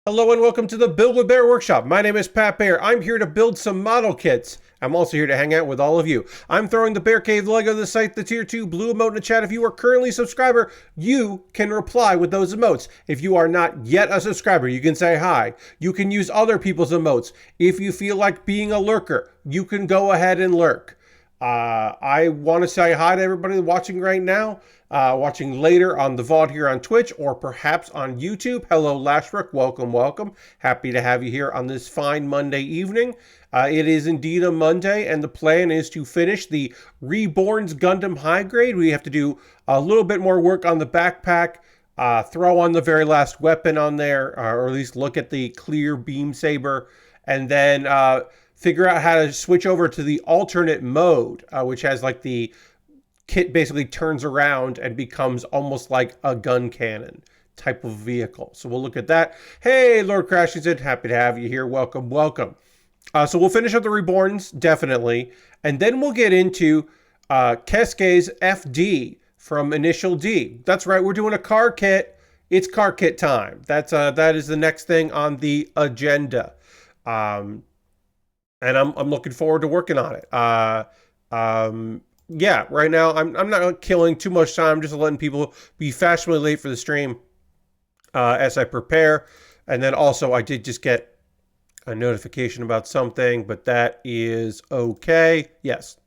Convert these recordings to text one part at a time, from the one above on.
Hello and welcome to the Build with Baer Workshop. My name is Pat Baer. I'm here to build some model kits. I'm also here to hang out with all of you. I'm throwing the Bear Cave Lego of the site, the tier 2 blue emote in the chat. If you are currently a subscriber, you can reply with those emotes. If you are not yet a subscriber, you can say hi. You can use other people's emotes. If you feel like being a lurker, you can go ahead and lurk. I want to say hi to everybody watching right now, watching later on the VOD here on Twitch, or perhaps on YouTube. Hello, Lashbrook. Welcome, welcome. Happy to have you here on this fine Monday evening. It is indeed a Monday, and the plan is to finish the Reborns Gundam High Grade. We have to do a little bit more work on the backpack, throw on the very last weapon on there, or at least look at the clear beam saber, and then figure out how to switch over to the alternate mode, which has like the kit basically turns around and becomes almost like a gun cannon type of vehicle. So we'll look at that. Hey, Lord Crashington, happy to have you here. Welcome, welcome. So we'll finish up the Reborns, definitely. And then we'll get into Keisuke's FD from Initial D. That's right, we're doing a car kit. It's car kit time. That is the next thing on the agenda. And I'm looking forward to working on it. Yeah, right now I'm not killing too much time, just letting people be fashionably late for the stream as I prepare. And then also I did just get a notification about something, but that is okay. Yes,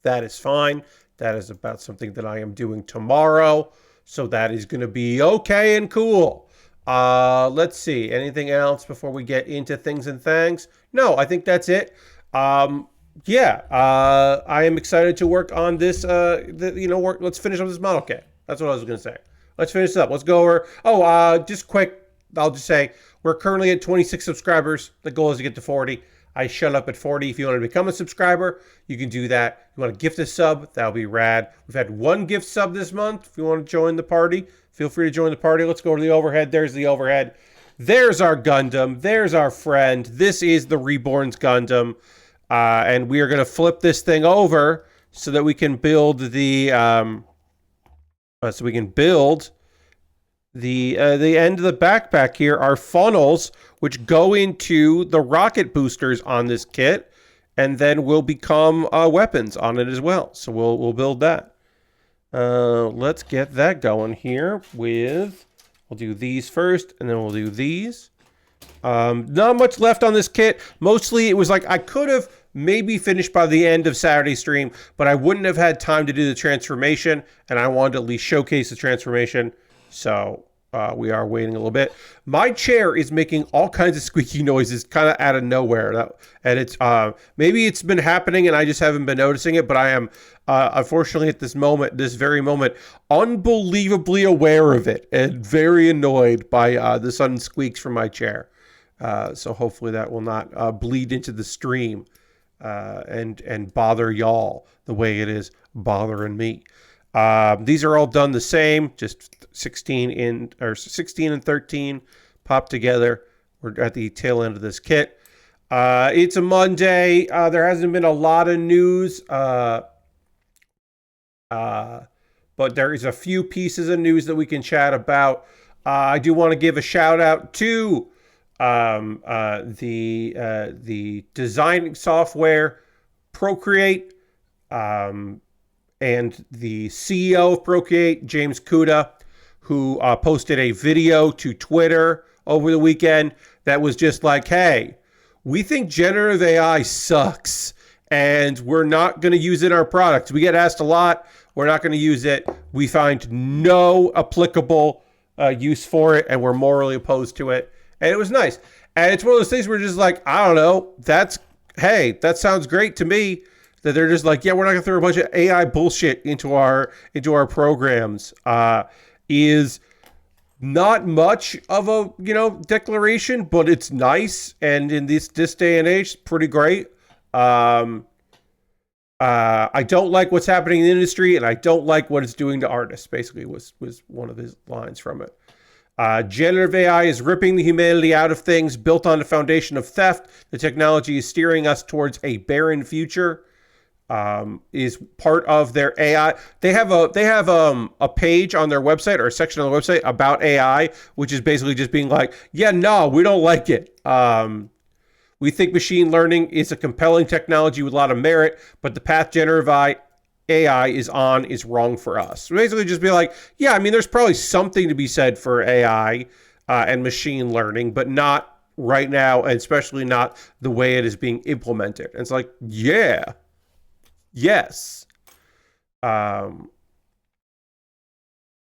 that is fine. That is about something that I am doing tomorrow. So that is going to be okay and cool. Let's see. Anything else before we get into things and things? No, I think that's it. Yeah, I am excited to work on this. Let's finish up this model kit. That's what I was going to say. Let's finish this up. Let's go over. Just quick. I'll just say we're currently at 26 subscribers. The goal is to get to 40. I shut up at 40. If you want to become a subscriber, you can do that. You want to gift a sub, that'll be rad. We've had one gift sub this month. If you want to join the party, feel free to join the party. Let's go to the overhead. There's the overhead. There's our Gundam. There's our friend. This is the Reborns Gundam. And we are going to flip this thing over so that we can build the the end of the backpack here are funnels which go into the rocket boosters on this kit, and then will become weapons on it as well. So we'll build that. Let's get that going here with, we'll do these first, and then we'll do these. Not much left on this kit. Mostly it was like I could have maybe finished by the end of Saturday's stream, but I wouldn't have had time to do the transformation, and I wanted to at least showcase the transformation. So we are waiting a little bit. My chair is making all kinds of squeaky noises kind of out of nowhere. And it's maybe it's been happening and I just haven't been noticing it, but I am unfortunately at this very moment, unbelievably aware of it and very annoyed by the sudden squeaks from my chair. So hopefully that will not bleed into the stream and bother y'all the way it is bothering me. These are all done the same, just 16 and 13 popped together. We're at the tail end of this kit. It's a Monday. There hasn't been a lot of news, but there is a few pieces of news that we can chat about. I do want to give a shout out to the design software Procreate, and the CEO of Procreate, James Kuda, who posted a video to Twitter over the weekend that was just like, hey, we think generative AI sucks and we're not going to use it in our products. We get asked a lot. We're not going to use it. We find no applicable use for it, and we're morally opposed to it. And it was nice. And it's one of those things where we're just like, I don't know. That sounds great to me. That they're just like, yeah, we're not gonna throw a bunch of AI bullshit into our programs. Is not much of a declaration, but it's nice, and in this day and age, pretty great. I don't like what's happening in the industry, and I don't like what it's doing to artists. Basically, was one of his lines from it. Generative AI is ripping the humanity out of things built on the foundation of theft. The technology is steering us towards a barren future. is part of their AI. They have a page on their website or a section on the website about AI, which is basically just being like, yeah, no, we don't like it. We think machine learning is a compelling technology with a lot of merit, but the path generative AI is wrong for us. So basically just be like, yeah, I mean, there's probably something to be said for AI and machine learning, but not right now, and especially not the way it is being implemented. And it's like, yeah, yes. And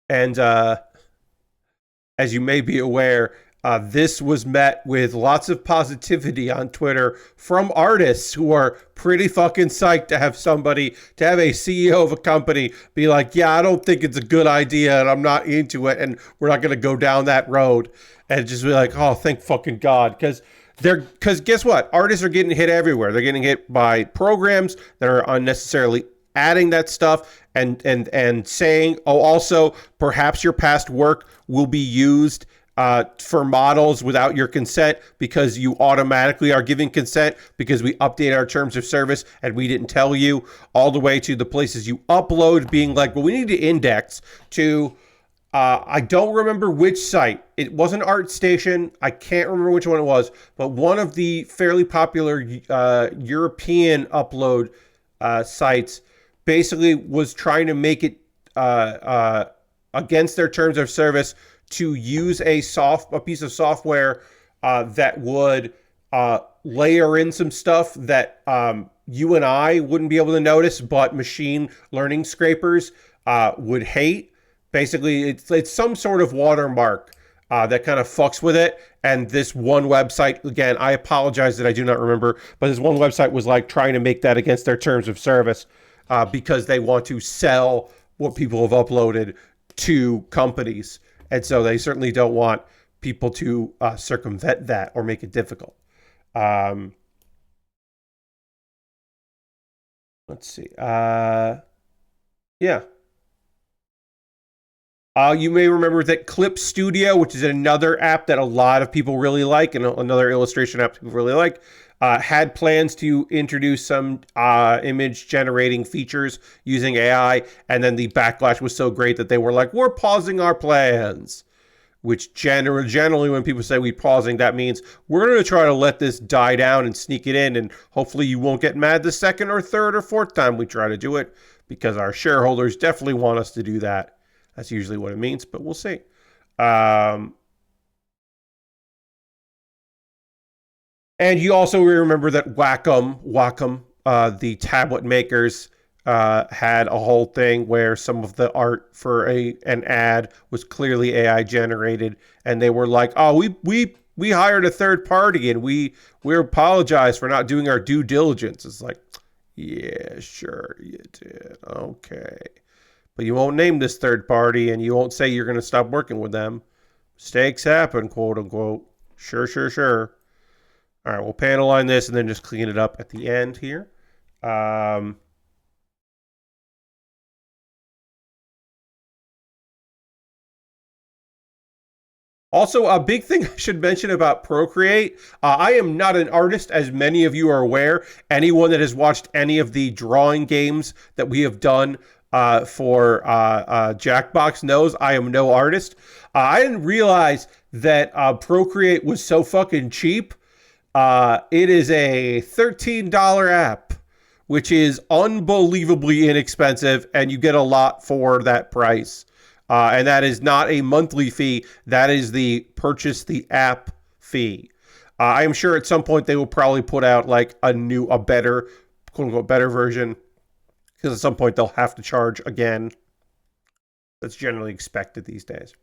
as you may be aware, this was met with lots of positivity on Twitter from artists who are pretty fucking psyched to have a CEO of a company be like, yeah, I don't think it's a good idea and I'm not into it and we're not going to go down that road. And just be like, oh, thank fucking God. Because guess what? Artists are getting hit everywhere. They're getting hit by programs that are unnecessarily adding that stuff and saying, oh, also, perhaps your past work will be used for models without your consent because you automatically are giving consent because we update our terms of service and we didn't tell you, all the way to the places you upload being like, well, we need to index to, I don't remember which site. It wasn't ArtStation. I can't remember which one it was, but one of the fairly popular European upload sites basically was trying to make it against their terms of service to use a piece of software that would layer in some stuff that you and I wouldn't be able to notice, but machine learning scrapers would hate. Basically, it's some sort of watermark that kind of fucks with it. And this one website, again, I apologize that I do not remember, but this one website was like trying to make that against their terms of service because they want to sell what people have uploaded to companies. And so they certainly don't want people to circumvent that or make it difficult. Let's see. Yeah. You may remember that Clip Studio, which is another app that a lot of people really like, and another illustration app people really like, had plans to introduce some image generating features using AI, and then the backlash was so great that they were like, we're pausing our plans. Which generally when people say we're pausing, that means we're going to try to let this die down and sneak it in, and hopefully you won't get mad the second or third or fourth time we try to do it, because our shareholders definitely want us to do that. That's usually what it means, but we'll see. And you also remember that Wacom, the tablet makers, had a whole thing where some of the art for an ad was clearly AI generated, and they were like, "Oh, we hired a third party, and we apologize for not doing our due diligence." It's like, yeah, sure you did, okay, but you won't name this third party, and you won't say you're going to stop working with them. Mistakes happen, quote unquote. Sure. All right, we'll panel line this and then just clean it up at the end here. Also, a big thing I should mention about Procreate, I am not an artist, as many of you are aware. Anyone that has watched any of the drawing games that we have done for Jackbox knows I am no artist. I didn't realize that Procreate was so fucking cheap. It is a $13 app, which is unbelievably inexpensive, and you get a lot for that price. And that is not a monthly fee. That is the purchase the app fee. I am sure at some point they will probably put out like a better, quote unquote, better version, because at some point they'll have to charge again. That's generally expected these days.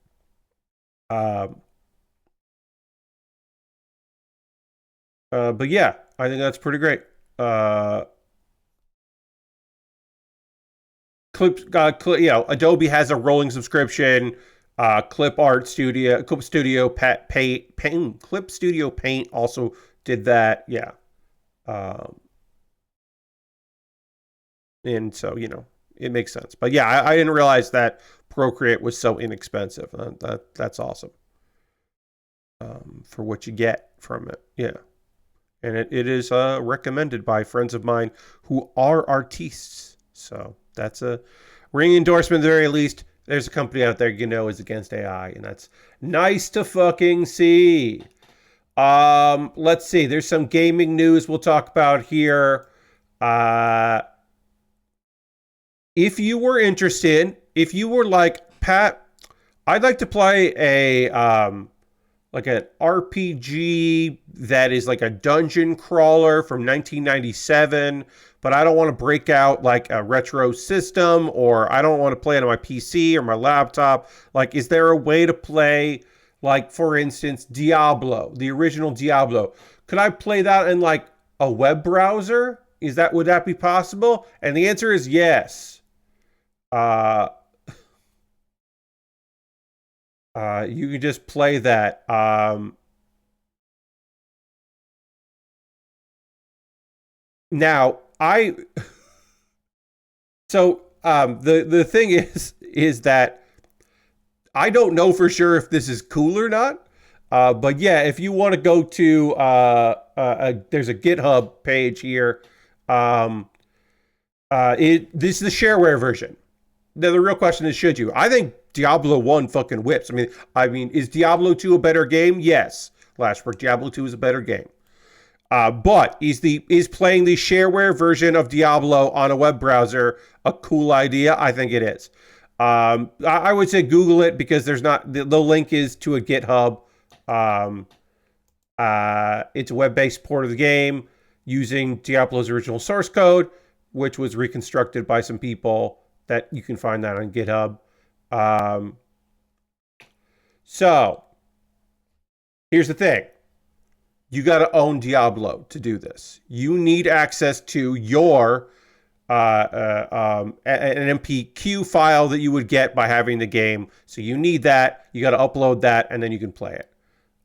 But yeah, I think that's pretty great. Adobe has a rolling subscription. Clip Studio Paint also did that. Yeah. And so, it makes sense. But yeah, I didn't realize that Procreate was so inexpensive. That's awesome. For what you get from it. Yeah. and it is recommended by friends of mine who are artistes. So that's a ring endorsement at the very least. There's a company out there is against AI, and that's nice to fucking see. Let's see. There's some gaming news we'll talk about here. If you were interested, if you were like, Pat, I'd like to play a like an RPG that is like a dungeon crawler from 1997, but I don't want to break out like a retro system, or I don't want to play it on my PC or my laptop. Like, is there a way to play, like, for instance, Diablo, the original Diablo? Could I play that in like a web browser? Would that be possible? And the answer is yes. You can just play that. Now, the thing is that I don't know for sure if this is cool or not. But yeah, if you want to go to there's a GitHub page here. This is the shareware version. Now the real question is, should you? I think Diablo 1 fucking whips. I mean, is Diablo 2 a better game? Yes. Lashbrook, Diablo 2 is a better game. But is playing the shareware version of Diablo on a web browser a cool idea? I think it is. I would say Google it, because there's not the link is to a GitHub. It's a web-based port of the game using Diablo's original source code, which was reconstructed by some people. That you can find that on GitHub. So here's the thing. You got to own Diablo to do this. You need access to your an MPQ file that you would get by having the game. So you need that. You got to upload that, and then you can play it.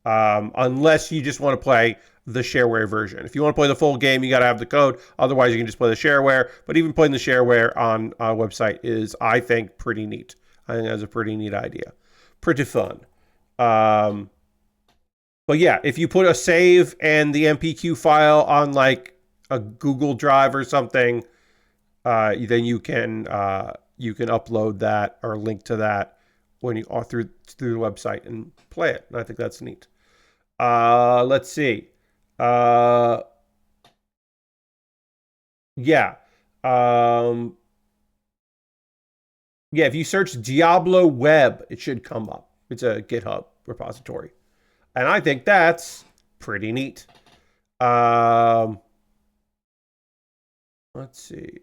Unless you just want to play the shareware version. If you want to play the full game, you got to have the code. Otherwise, you can just play the shareware. But even playing the shareware on a website is, I think, pretty neat. I think that's a pretty neat idea. Pretty fun. But yeah, if you put a save and the MPQ file on like a Google Drive or something, then you can upload that or link to that when you are through the website and play it. And I think that's neat. Let's see. Yeah. Yeah, if you search Diablo Web, it should come up. It's a GitHub repository. And I think that's pretty neat. Let's see.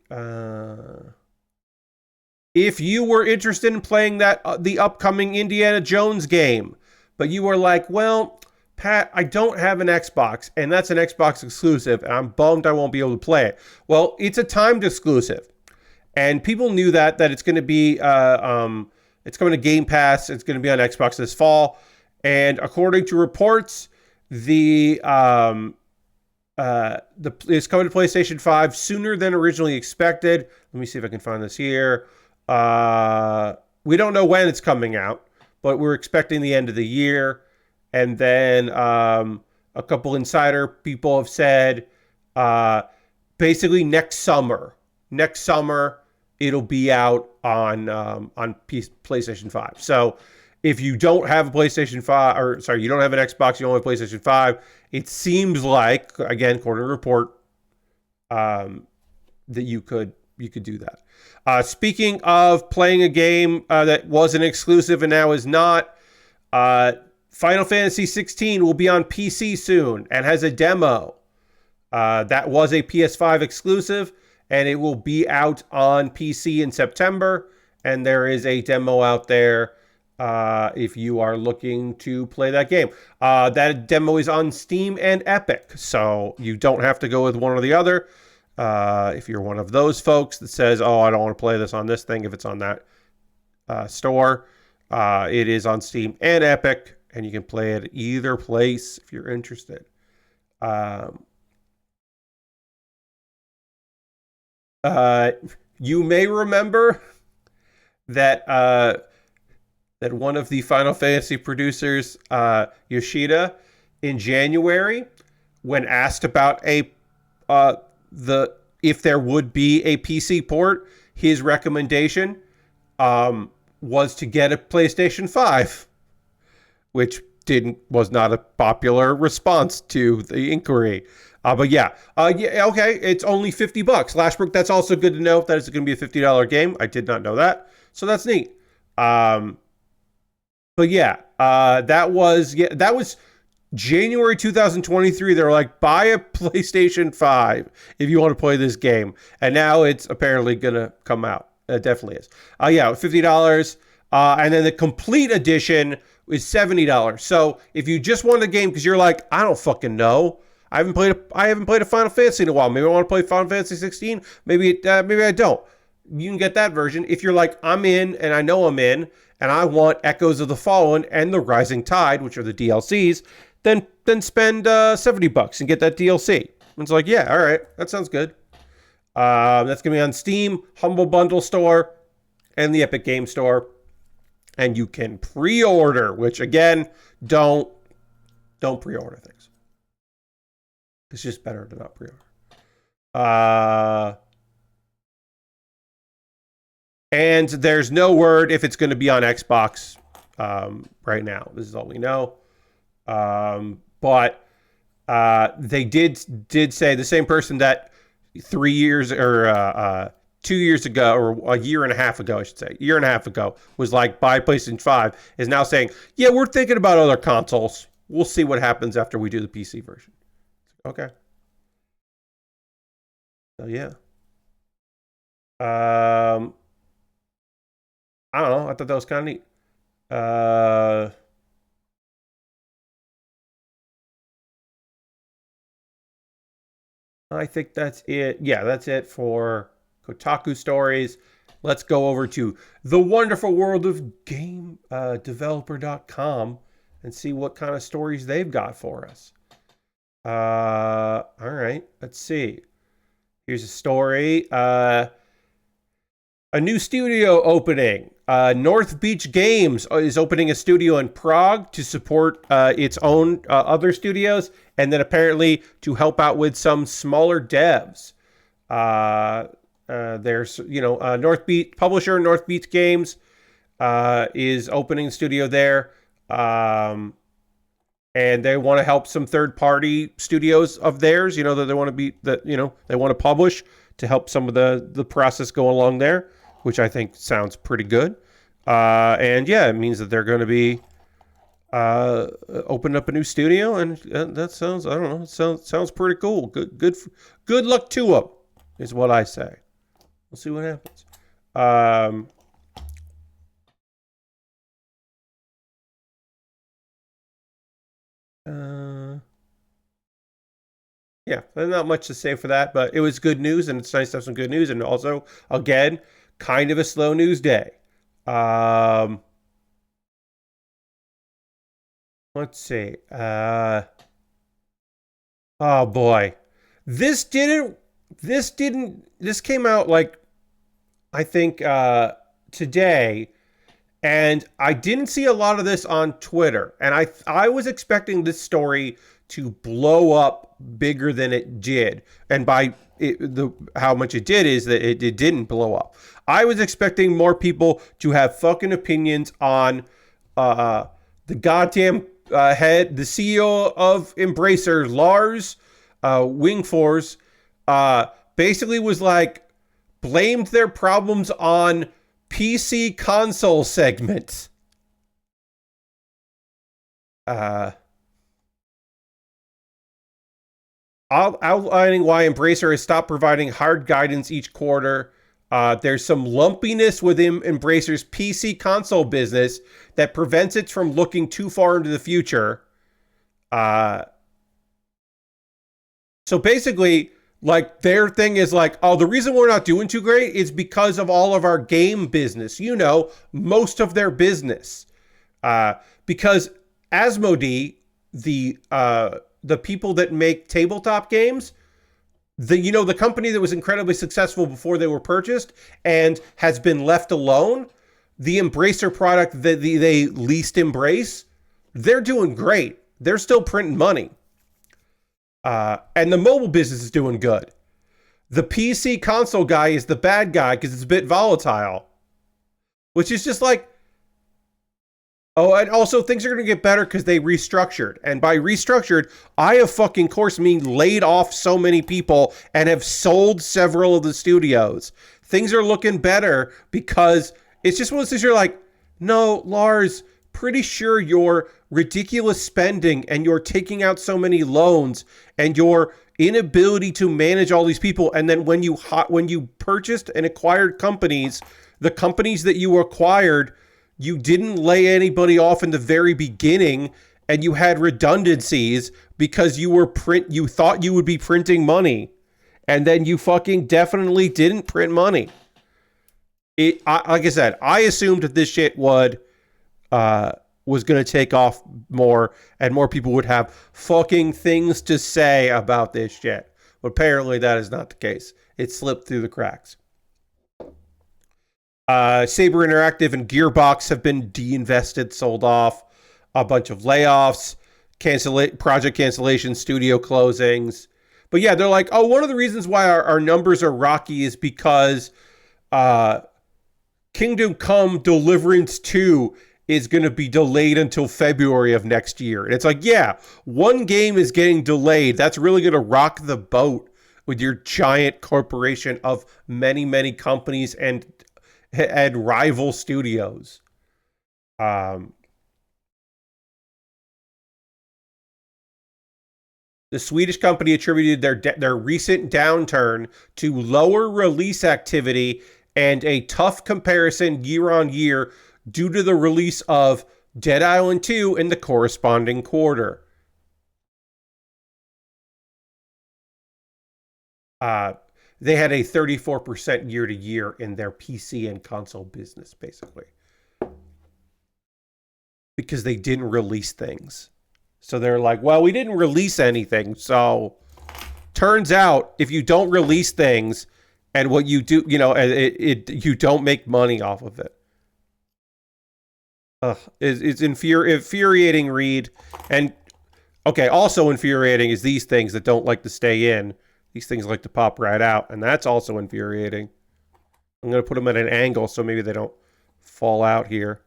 If you were interested in playing the upcoming Indiana Jones game, but you were like, well, Pat, I don't have an Xbox, and that's an Xbox exclusive, and I'm bummed I won't be able to play it. Well, it's a timed exclusive, and people knew that it's going to be, it's coming to Game Pass. It's going to be on Xbox this fall, and according to reports, it's coming to PlayStation 5 sooner than originally expected. Let me see if I can find this here. We don't know when it's coming out, but we're expecting the end of the year. And then a couple insider people have said basically next summer it'll be out on PlayStation 5. So if you don't have a PlayStation 5, or sorry, you don't have an Xbox, you only have PlayStation 5, it seems like, again, according to the report, that you could do that. Speaking of playing a game that was an exclusive and now is not, Final Fantasy 16 will be on PC soon and has a demo. That was a PS5 exclusive, and it will be out on PC in September. And there is a demo out there if you are looking to play that game. That demo is on Steam and Epic, so you don't have to go with one or the other. If you're one of those folks that says, oh, I don't want to play this on this thing if it's on that store, it is on Steam and Epic. And you can play it either place if you're interested. You may remember that that one of the Final Fantasy producers, Yoshida, in January, when asked about if there would be a PC port, his recommendation was to get a PlayStation 5, which was not a popular response to the inquiry. But yeah, okay, it's only $50. Lashbrook, that's also good to know that it's going to be a $50 game. I did not know that, so that's neat. But yeah, that was January 2023. They're like, buy a PlayStation 5 if you want to play this game, and now it's apparently gonna come out. It definitely is. Yeah, $50. And then the complete edition is $70. So if you just want the game because you're like, I don't fucking know, I haven't played a Final Fantasy in a while. Maybe I want to play Final Fantasy 16. Maybe I don't. You can get that version. If you're like, I'm in, and I know I'm in, and I want Echoes of the Fallen and the Rising Tide, which are the DLCs, then spend $70 and get that DLC. And it's like, yeah, all right, that sounds good. That's gonna be on Steam, Humble Bundle Store, and the Epic Game Store. And you can pre-order, which again, don't pre-order things. It's just better to not pre-order. And there's no word if it's going to be on Xbox right now. This is all we know. But they did say, the same person that 3 years or 2 years ago, or a year and a half ago, I should say, year and a half ago, was like, buy PlayStation 5, is now saying, yeah, we're thinking about other consoles. We'll see what happens after we do the PC version. Okay. So yeah. I don't know. I thought that was kind of neat. I think that's it. Yeah, that's it for Kotaku stories. Let's go over to the wonderful world of GameDeveloper.com and see what kind of stories they've got for us. All right, let's see. Here's a story. A new studio opening. North Beach Games is opening a studio in Prague to support its own other studios, and then apparently to help out with some smaller devs. There's, North Beach publisher North Beach Games is opening a studio there, and they want to help some third-party studios of theirs. That they want to they want to publish to help some of the process go along there, which I think sounds pretty good. And yeah, it means that they're going to be opening up a new studio, and that sounds, I don't know, it sounds pretty cool. Good luck to them, is what I say. We'll see what happens. Yeah, there's not much to say for that, but it was good news, and it's nice to have some good news, and also, again, kind of a slow news day. Let's see. Oh boy. This came out like, I think, today, and I didn't see a lot of this on Twitter, and I was expecting this story to blow up bigger than it did, and by how much it did is that it didn't blow up. I was expecting more people to have fucking opinions on the goddamn head, the CEO of Embracer, Lars Wingfors, basically was like, blamed their problems on PC console segments. Outlining why Embracer has stopped providing hard guidance each quarter. There's some lumpiness within Embracer's PC console business that prevents it from looking too far into the future. So basically, like, their thing is like, oh, the reason we're not doing too great is because of all of our game business. Most of their business. Because Asmodee, the people that make tabletop games, the company that was incredibly successful before they were purchased and has been left alone, the Embracer product that they least embrace, they're doing great. They're still printing money. And the mobile business is doing good. The PC console guy is the bad guy because it's a bit volatile, which is just like, oh, and also things are going to get better because they restructured. And by restructured, I have fucking course mean laid off so many people and have sold several of the studios. Things are looking better because it's just one of those things you're like, no, Lars, pretty sure your ridiculous spending and you're taking out so many loans and your inability to manage all these people. And then when you purchased and acquired companies, the companies that you acquired, you didn't lay anybody off in the very beginning and you had redundancies because you thought you would be printing money. And then you fucking definitely didn't print money. Like I said, I assumed that this shit was going to take off more and more people would have fucking things to say about this shit. But apparently that is not the case. It slipped through the cracks. Saber Interactive and Gearbox have been de-invested, sold off. A bunch of layoffs, project cancellation, studio closings. But yeah, they're like, oh, one of the reasons why our numbers are rocky is because Kingdom Come Deliverance 2 is going to be delayed until February of next year. And it's like, yeah, one game is getting delayed. That's really going to rock the boat with your giant corporation of many, many companies and rival studios. The Swedish company attributed their recent downturn to lower release activity and a tough comparison year on year due to the release of Dead Island 2 in the corresponding quarter. They had a 34% year to year in their PC and console business, basically, because they didn't release things. So they're like, well, we didn't release anything. So turns out if you don't release things and what you do, you don't make money off of it. It's infuriating read. And okay, also infuriating is these things that don't like to stay in. These things like to pop right out. And that's also infuriating. I'm going to put them at an angle so maybe they don't fall out here.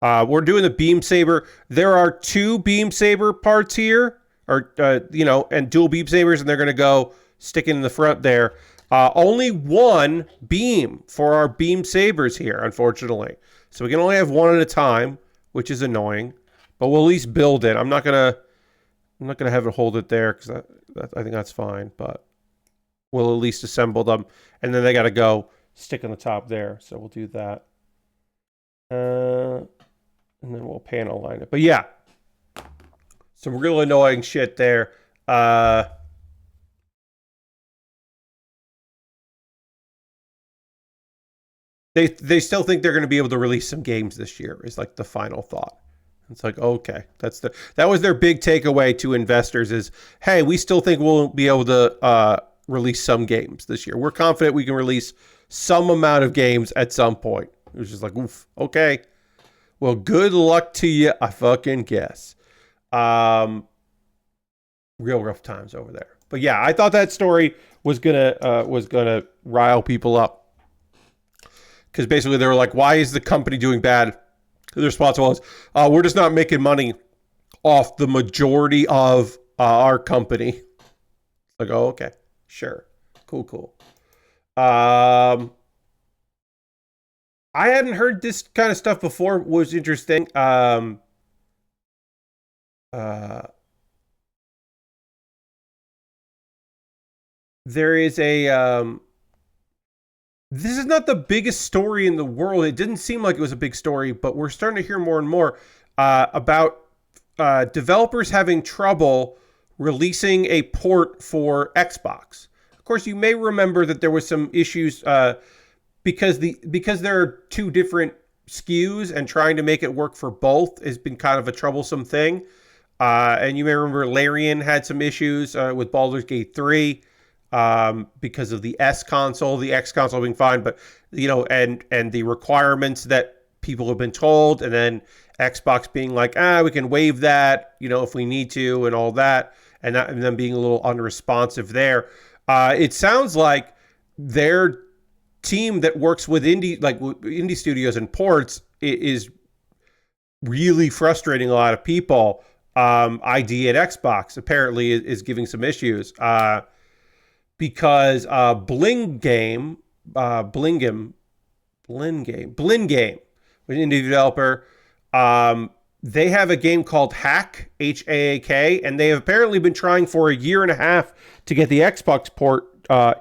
We're doing the beam saber. There are 2 beam saber parts here, and dual beam sabers, and they're going to go sticking in the front there. Only one beam for our beam sabers here, unfortunately. So we can only have one at a time, which is annoying. But we'll at least build it. I'm not gonna have it hold it there because I think that's fine. But we'll at least assemble them, and then they got to go stick on the top there. So we'll do that. And then we'll panel line it. But yeah, some real annoying shit there. They still think they're going to be able to release some games this year is like the final thought. It's like, okay, that was their big takeaway to investors is, hey, we still think we'll be able to release some games this year. We're confident we can release some amount of games at some point. It was just like, oof, okay. Well, good luck to you, I fucking guess. Real rough times over there. But yeah, I thought that story was gonna rile people up. Because basically they were like, why is the company doing bad? The response was, we're just not making money off the majority of our company. Like, oh, okay. Sure. Cool. I hadn't heard this kind of stuff before. It was interesting. There is a... this is not the biggest story in the world. It didn't seem like it was a big story, but we're starting to hear more and more about developers having trouble releasing a port for Xbox. Of course, you may remember that there was some issues because there are 2 different SKUs and trying to make it work for both has been kind of a troublesome thing. And you may remember Larian had some issues with Baldur's Gate 3 because of the S console, the X console being fine, but and the requirements that people have been told, and then Xbox being like, we can waive that, if we need to, and all that, and them being a little unresponsive there. It sounds like their team that works with indie studios and ports is really frustrating a lot of people. ID at Xbox apparently is giving some issues because Bling Game, an indie developer, they have a game called Hack, Haak, and they have apparently been trying for a year and a half to get the Xbox port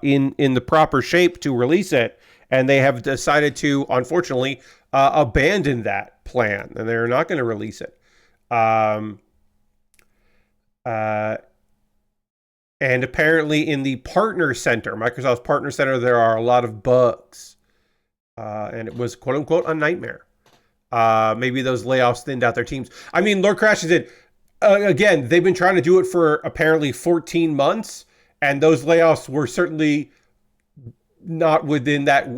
in the proper shape to release it, and they have decided to, unfortunately, abandon that plan, and they're not going to release it. And apparently in the Partner Center, Microsoft's Partner Center, there are a lot of bugs. And it was, quote unquote, a nightmare. Maybe those layoffs thinned out their teams. I mean, Lord Crashes did. Again, they've been trying to do it for apparently 14 months. And those layoffs were certainly not within that,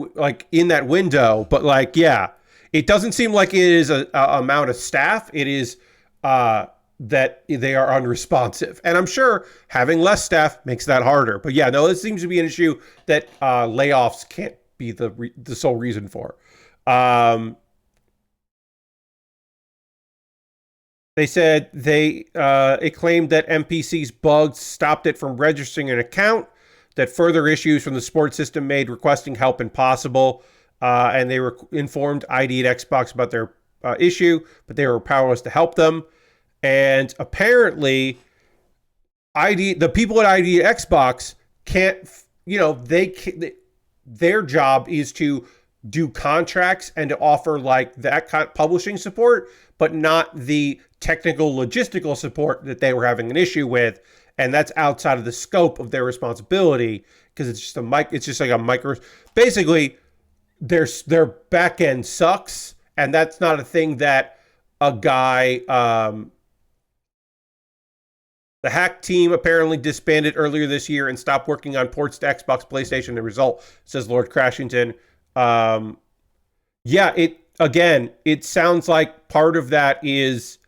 in that window. But yeah, it doesn't seem like it is a amount of staff. It is that they are unresponsive. And I'm sure having less staff makes that harder. But yeah, no, this seems to be an issue that layoffs can't be the sole reason for. They said it claimed that MPC's bugs stopped it from registering an account, that further issues from the support system made requesting help impossible, and they were informed ID at Xbox about their issue, but they were powerless to help them. And apparently, the people at ID at Xbox can't, their job is to do contracts and to offer that kind of publishing support, but not the technical logistical support that they were having an issue with. And that's outside of the scope of their responsibility, because it's just like a micro. Basically, their back end sucks, and that's not a thing that a guy. The Hack team apparently disbanded earlier this year and stopped working on ports to Xbox, PlayStation. The result, says Lord Crashington. Yeah, it sounds like part of that is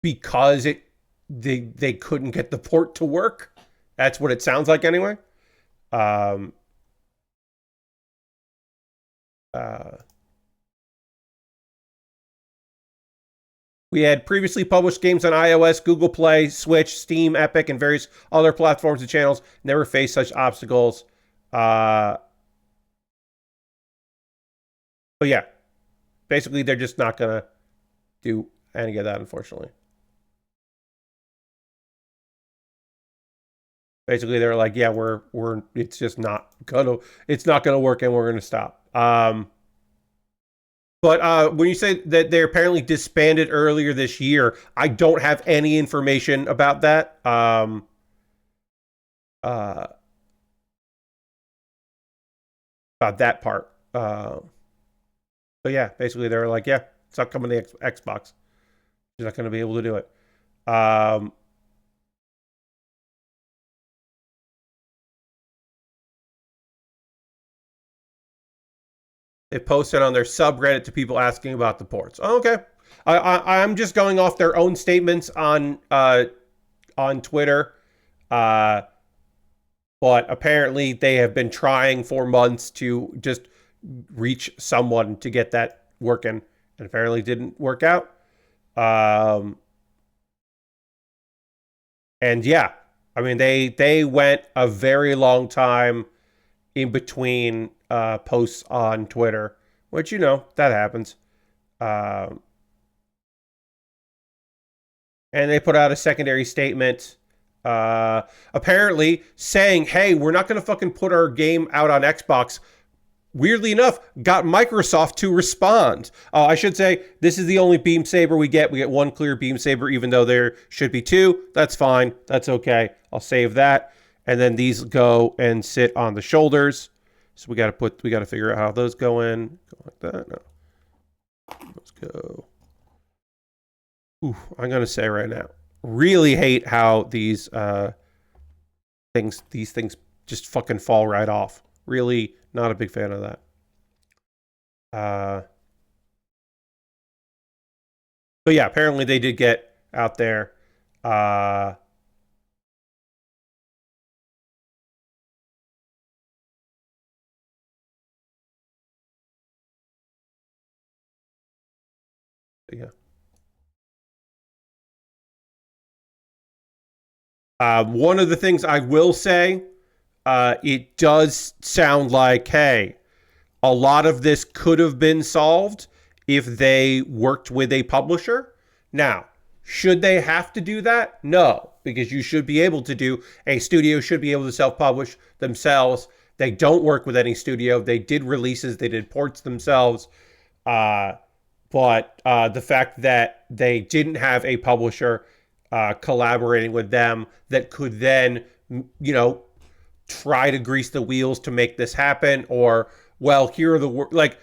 because they couldn't get the port to work. That's what it sounds like anyway. We had previously published games on iOS, Google Play, Switch, Steam, Epic, and various other platforms and channels. Never faced such obstacles. But yeah, basically they're just not gonna do any of that, unfortunately. Basically, they're like, yeah, it's just not gonna work, and we're gonna stop. But when you say that they apparently disbanded earlier this year, I don't have any information about that. About that part. But yeah, basically they're like, yeah, it's not coming to Xbox. You're not going to be able to do it. They posted on their subreddit to people asking about the ports. Oh, okay. I'm just going off their own statements on Twitter. But apparently they have been trying for months to just reach someone to get that working, and apparently didn't work out. And yeah, I mean, they went a very long time in between posts on Twitter, which, that happens. And they put out a secondary statement, apparently saying, hey, we're not going to fucking put our game out on Xbox. Weirdly enough, got Microsoft to respond. I should say, this is the only beam saber we get. We get one clear beam saber, even though there should be two. That's fine. That's okay. I'll save that. And then these go and sit on the shoulders. So we got to figure out how those go in. Go like that. No. Let's go. Ooh, I'm going to say right now, really hate how these things just fucking fall right off. Really not a big fan of that. But yeah, apparently they did get out there. Yeah. One of the things I will say, it does sound like, hey, a lot of this could have been solved if they worked with a publisher. Now, should they have to do that? No, because you should be able to do, a studio should be able to self-publish themselves. They don't work with any studio. They did releases, they did ports themselves. But the fact that they didn't have a publisher collaborating with them that could then, try to grease the wheels to make this happen, or, well, here are the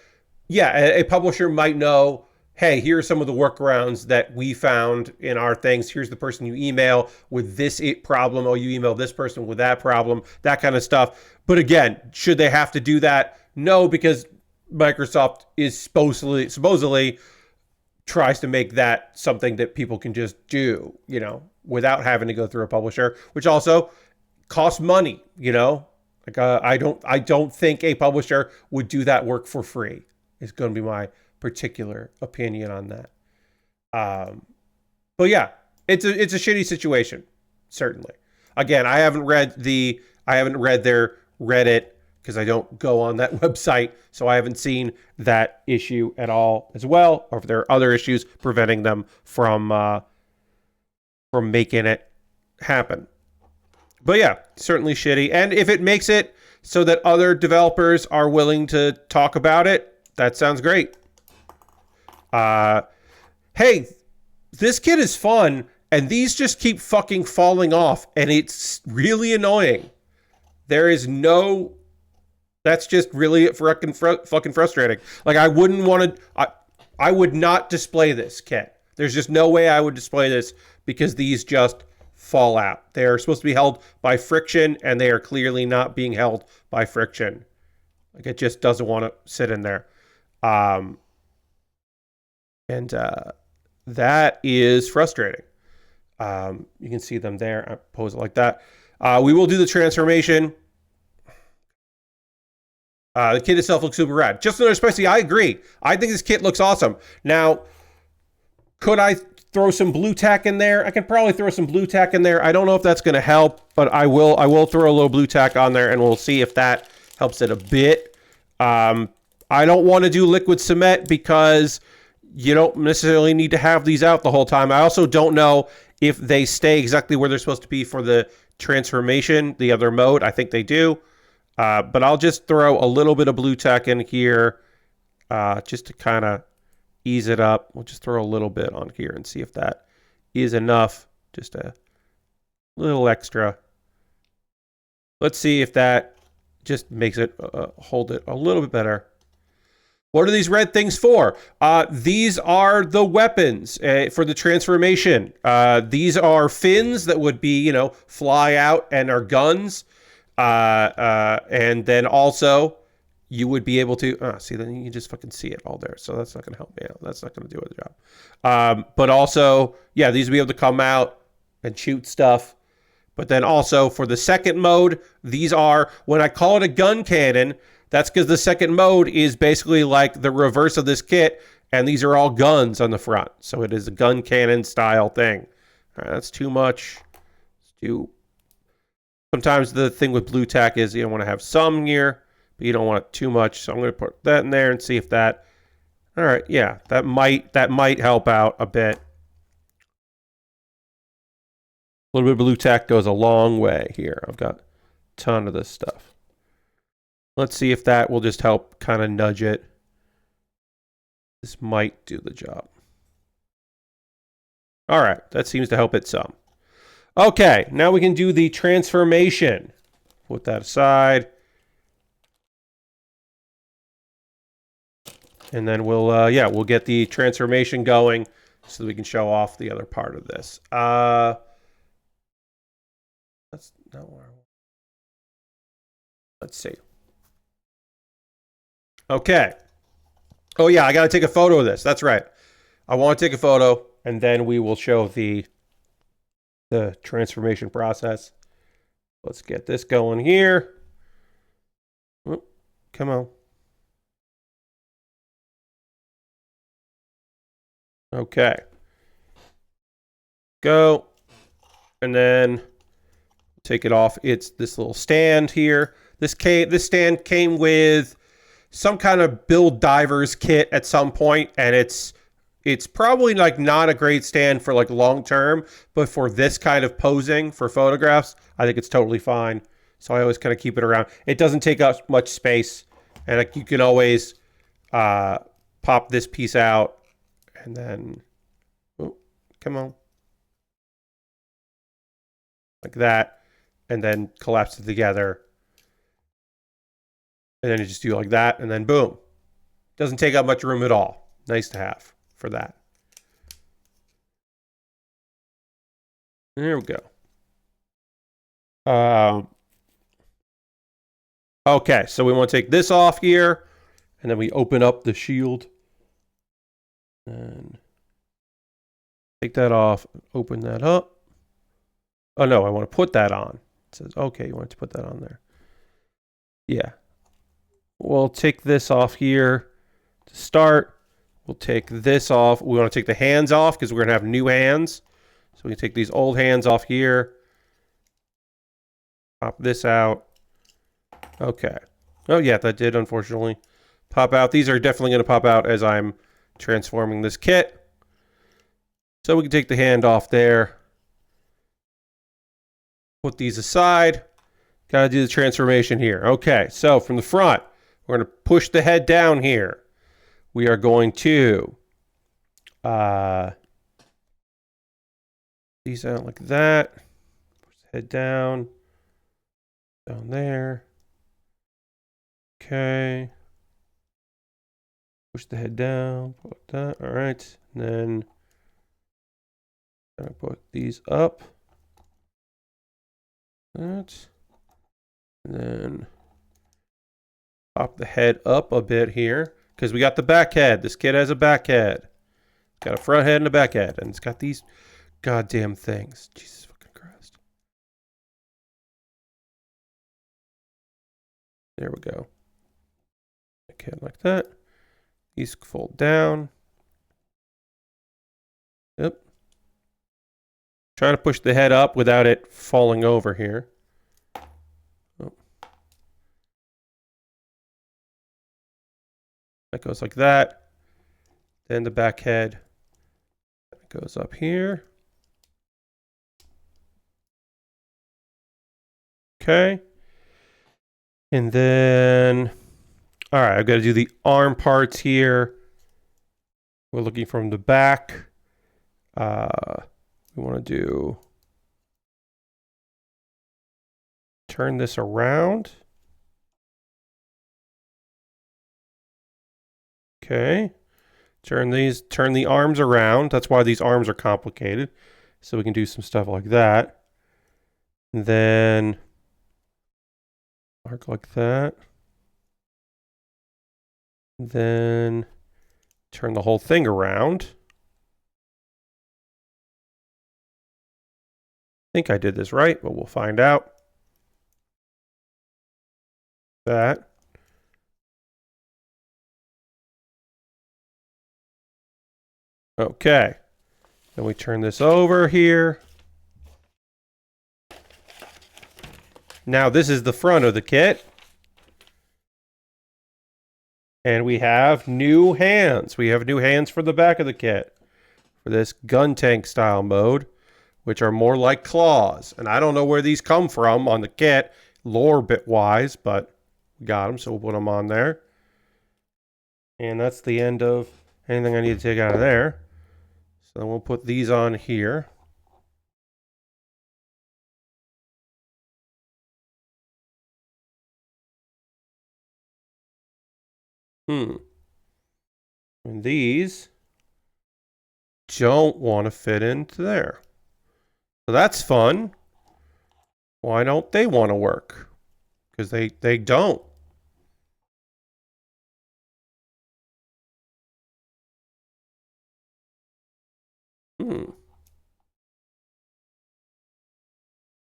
a publisher might know, hey, here are some of the workarounds that we found in our things. Here's the person you email with this problem. Oh, you email this person with that problem, that kind of stuff. But again, should they have to do that? No, because Microsoft is supposedly tries to make that something that people can just do, without having to go through a publisher, which also costs money, I don't think a publisher would do that work for free. Is going to be my particular opinion on that. But yeah, it's a shitty situation, certainly. Again, I haven't read their Reddit because I don't go on that website, so I haven't seen that issue at all as well, or if there are other issues preventing them from making it happen. But yeah, certainly shitty. And if it makes it so that other developers are willing to talk about it, that sounds great. Hey, this kit is fun, and these just keep fucking falling off, and it's really annoying. There is no... That's just really fucking frustrating. Like, I wouldn't want to... I would not display this kit. There's just no way I would display this because these just fall out. They are supposed to be held by friction, and they are clearly not being held by friction. Like, it just doesn't want to sit in there. That is frustrating. You can see them there. I pose it like that. We will do the transformation. The kit itself looks super rad. Just another spicy. I agree. I think this kit looks awesome. Now, could I throw some blue tack in there? I can probably throw some blue tack in there. I don't know if that's going to help, but I will throw a little blue tack on there, and we'll see if that helps it a bit. I don't want to do liquid cement because you don't necessarily need to have these out the whole time. I also don't know if they stay exactly where they're supposed to be for the transformation, the other mode. I think they do. But I'll just throw a little bit of blue tack in here just to kind of ease it up. We'll just throw a little bit on here and see if that is enough. Just a little extra. Let's see if that just makes it hold it a little bit better. What are these red things for? These are the weapons for the transformation. These are fins that would be, fly out and are guns. And then also you would be able to, see, then you can just fucking see it all there. So that's not going to help me out. That's not going to do the job. But also, yeah, these will be able to come out and shoot stuff. But then also for the second mode, these are, when I call it a gun cannon, that's because the second mode is basically like the reverse of this kit, and these are all guns on the front. So it is a gun cannon style thing. All right, that's too much. Let's do... Sometimes the thing with blue tack is you don't want to have some here, but you don't want it too much. So I'm going to put that in there and see if that... All right, yeah, that might help out a bit. A little bit of blue tack goes a long way here. I've got a ton of this stuff. Let's see if that will just help kind of nudge it. This might do the job. All right, that seems to help it some. Okay, now we can do the transformation. Put that aside. And then we'll get the transformation going so that we can show off the other part of this. That's not where I want. Let's see. Okay. Oh yeah, I got to take a photo of this. That's right. I want to take a photo and then we will show the transformation process. Let's get this going here. Oh, come on. Okay. Go. And then take it off. It's this little stand here. This stand came with some kind of Build Divers kit at some point, and it's probably like not a great stand for like long term, but for this kind of posing for photographs, I think it's totally fine. So I always kind of keep it around. It doesn't take up much space, and like, you can always pop this piece out, and then, oh, come on, like that, and then collapse it together. And then you just do like that, and then boom. Doesn't take up much room at all. Nice to have for that. There we go. Okay, so we want to take this off here, and then we open up the shield. And take that off, open that up. Oh no, I want to put that on. It says, okay, you want to put that on there. Yeah. We'll take this off here to start. We'll take this off. We want to take the hands off because we're going to have new hands. So we can take these old hands off here. Pop this out. Okay. Oh yeah, that did unfortunately pop out. These are definitely going to pop out as I'm transforming this kit. So we can take the hand off there. Put these aside. Got to do the transformation here. Okay, so from the front, we're going to push the head down here. We are going to these out like that. Push the head down. Down there. Okay. Push the head down. Put that. All right. And then I'm going to put these up. That. And then pop the head up a bit here, because we got the back head. This kid has a back head. Got a front head and a back head, and it's got these goddamn things. Jesus fucking Christ. There we go. Okay, like that. These fold down. Yep. Trying to push the head up without it falling over here. Oh. That goes like that. Then the back head goes up here. Okay. And then, all right, I've got to do the arm parts here. We're looking from the back. We want to turn this around. Okay. Turn the arms around. That's why these arms are complicated. So we can do some stuff like that. And then arc like that. And then turn the whole thing around. I think I did this right, but we'll find out. That. Okay. Then we turn this over here. Now this is the front of the kit. And we have new hands. We have new hands for the back of the kit. For this gun tank style mode, which are more like claws. And I don't know where these come from on the kit, lore bit wise, but we got them, so we'll put them on there. And that's the end of anything I need to take out of there. So we'll put these on here. And these don't want to fit into there. So that's fun. Why don't they want to work? Because they don't. Hmm.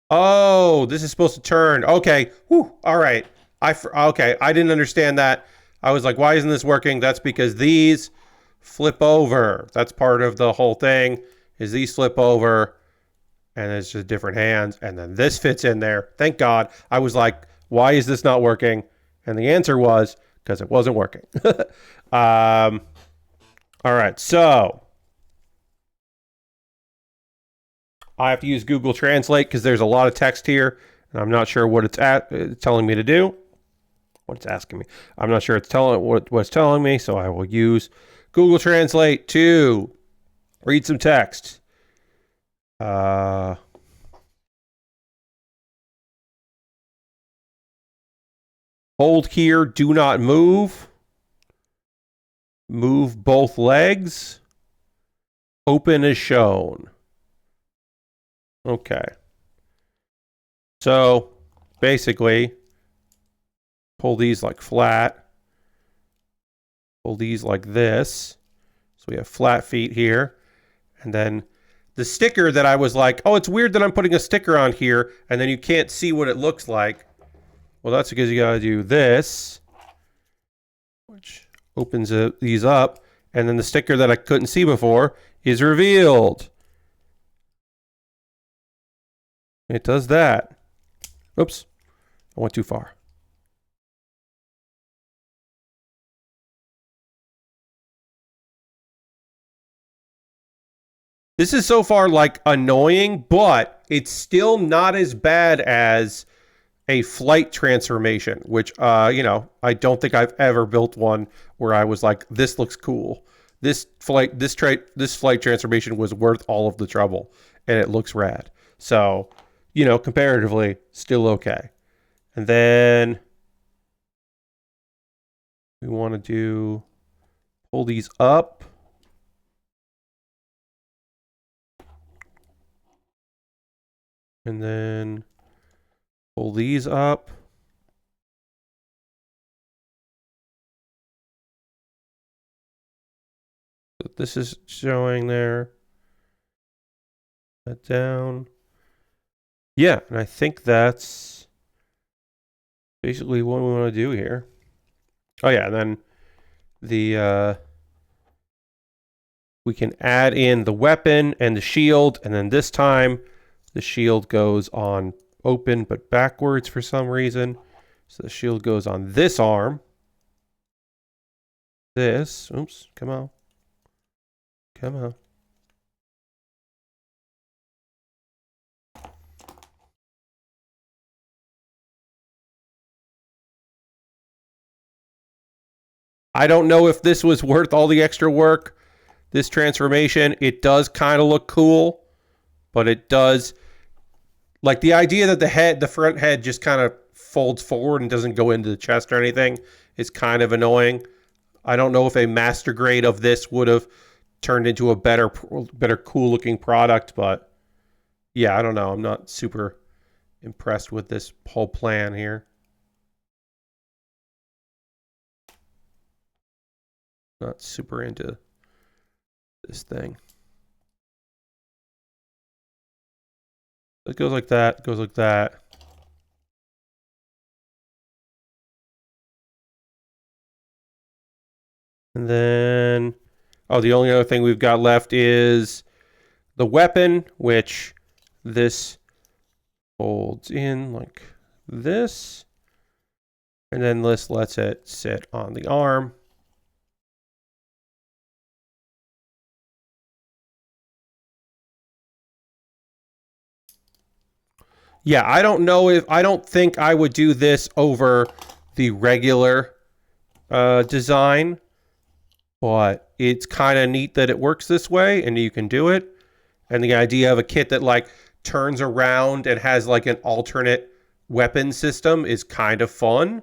Oh, this is supposed to turn. Okay. Whew. All right. Okay. I didn't understand that. I was like, why isn't this working? That's because these flip over. That's part of the whole thing. Is these flip over, and it's just different hands, and then this fits in there. Thank God. I was like, why is this not working? And the answer was because it wasn't working. All right. So I have to use Google Translate because there's a lot of text here, and I'm not sure what it's telling me to do. What it's asking me. I'm not sure it's telling what it's telling me, so I will use Google Translate to read some text. Hold here, do not move. Move both legs. Open as shown. Okay. So basically, pull these like flat. Pull these like this. So we have flat feet here. And then the sticker that I was like, oh, it's weird that I'm putting a sticker on here and then you can't see what it looks like. Well, that's because you got to do this, which opens these up. And then the sticker that I couldn't see before is revealed. It does that. Oops, I went too far. This is so far like annoying, but it's still not as bad as a flight transformation, which, you know, I don't think I've ever built one where I was like, this looks cool. This flight transformation was worth all of the trouble, and it looks rad. So, you know, comparatively, still okay. And then we want to pull these up. And then pull these up. So this is showing there. That down. Yeah, and I think that's basically what we want to do here. Oh yeah, and then the we can add in the weapon and the shield, and then this time the shield goes on open but backwards for some reason. So the shield goes on this arm. This, oops, come on. Come on. I don't know if this was worth all the extra work. This transformation, it does kind of look cool, but it does, like the idea that the front head just kind of folds forward and doesn't go into the chest or anything is kind of annoying. I don't know if a master grade of this would have turned into a better cool looking product, but yeah, I don't know. I'm not super impressed with this whole plan here. Not super into this thing. It goes like that, goes like that. And then, oh, the only other thing we've got left is the weapon, which this folds in like this. And then this lets it sit on the arm. Yeah, I don't think I would do this over the regular design, but it's kind of neat that it works this way and you can do it. And the idea of a kit that like turns around and has like an alternate weapon system is kind of fun.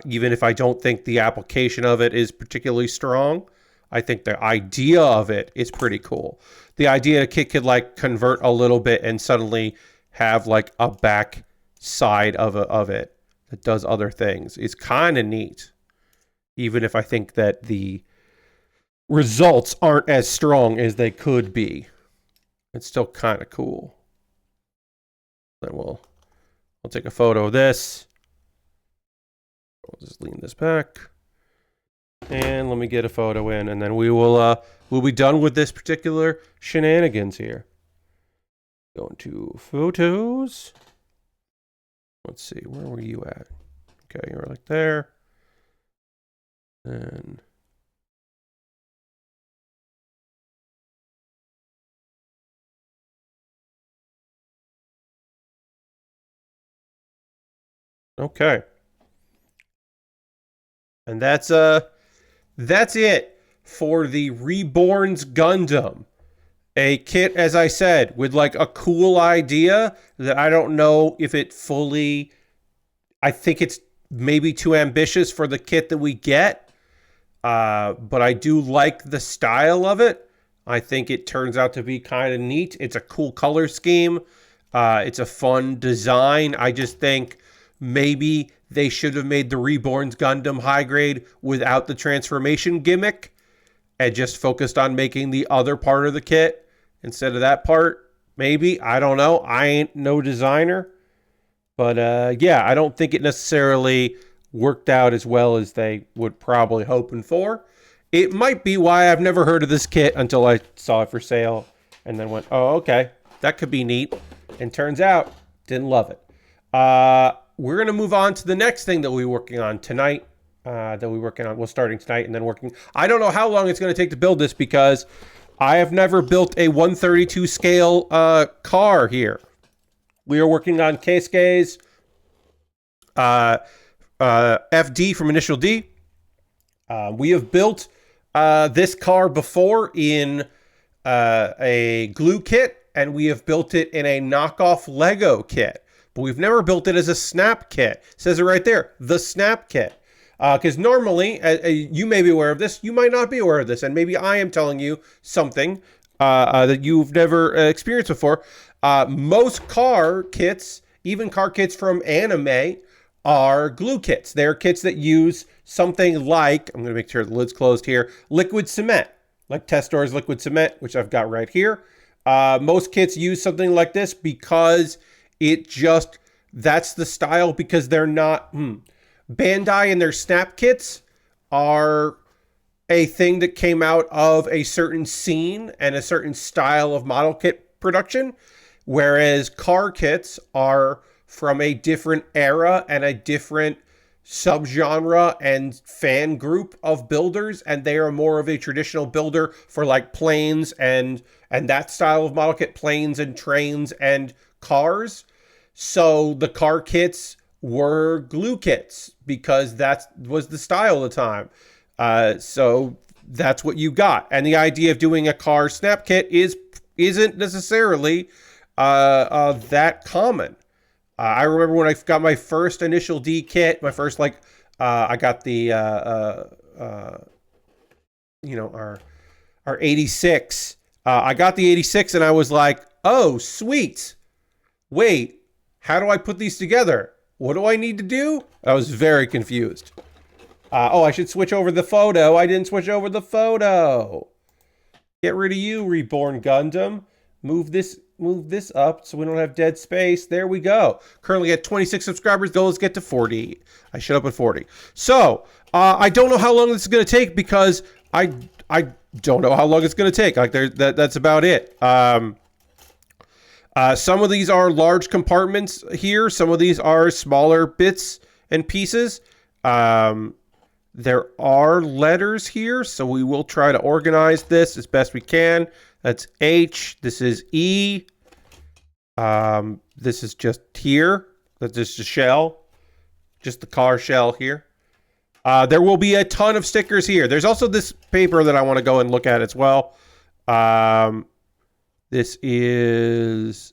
Even if I don't think the application of it is particularly strong, I think the idea of it is pretty cool. The idea a kit could like convert a little bit and suddenly have like a back side of it that does other things is kind of neat. Even if I think that the results aren't as strong as they could be. It's still kind of cool. Then we'll take a photo of this. We'll just lean this back. And let me get a photo in, and then we'll be done with this particular shenanigans here. Going to photos. Let's see, where were you at? Okay, you're like there. And okay. And that's it for the Reborns Gundam. A kit, as I said, with like a cool idea that I don't know if it fully... I think it's maybe too ambitious for the kit that we get. But I do like the style of it. I think it turns out to be kind of neat. It's a cool color scheme. It's a fun design. I just think maybe they should have made the Reborns Gundam high grade without the transformation gimmick and just focused on making the other part of the kit instead of that part. Maybe. I don't know. I ain't no designer. But yeah, I don't think it necessarily worked out as well as they would probably hoping for. It might be why I've never heard of this kit until I saw it for sale and then went, oh, okay, that could be neat. And turns out, didn't love it. We're going to move on to the next thing that we're working on tonight. Starting tonight and then working. I don't know how long it's going to take to build this because I have never built a 132 scale car here. We are working on Keisuke's FD from Initial D. We have built this car before in a glue kit, and we have built it in a knockoff Lego kit. But we've never built it as a snap kit. It says it right there, the snap kit. Because normally, you may be aware of this, you might not be aware of this, and maybe I am telling you something that you've never experienced before. Most car kits, even car kits from anime, are glue kits. They're kits that use something like, I'm going to make sure the lid's closed here, liquid cement, like Testor's liquid cement, which I've got right here. Most kits use something like this because that's the style, because they're not, Bandai and their snap kits are a thing that came out of a certain scene and a certain style of model kit production, whereas car kits are from a different era and a different subgenre and fan group of builders, and they are more of a traditional builder for like planes and that style of model kit, planes and trains and cars. So the car kits were glue kits because that was the style of the time. So that's what you got. And the idea of doing a car snap kit isn't necessarily that common. I remember when I got my first Initial D kit, my first I got the our 86. I got the 86 and I was like, oh sweet. Wait, how do I put these together? What do I need to do? I was very confused. I should switch over the photo. I didn't switch over the photo. Get rid of you, Reborn Gundam. Move this up so we don't have dead space. There we go. Currently at 26 subscribers. Goal is get to 40. I shut up at 40. So, I don't know how long this is going to take because I don't know how long it's going to take. Like that's about it. Some of these are large compartments here. Some of these are smaller bits and pieces. There are letters here, so we will try to organize this as best we can. That's H. This is E. This is just here. That's just a shell. Just the car shell here. There will be a ton of stickers here. There's also this paper that I want to go and look at as well. This is...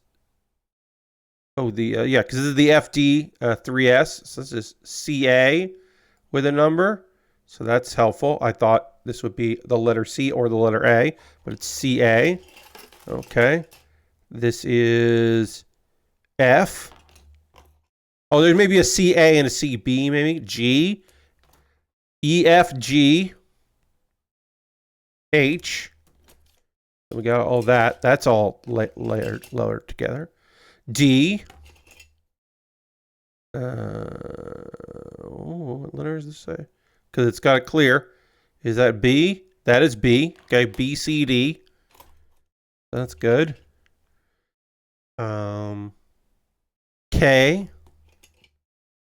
Oh, yeah, because this is the FD 3S. So this is CA with a number. So that's helpful. I thought this would be the letter C or the letter A, but it's CA. Okay. This is F. Oh, there may be a CA and a CB, maybe. G. EFG. H. We got all that. That's all layered together. D. What letter does this say? Because it's got it clear. Is that B? That is B. Okay, B, C, D. That's good. K.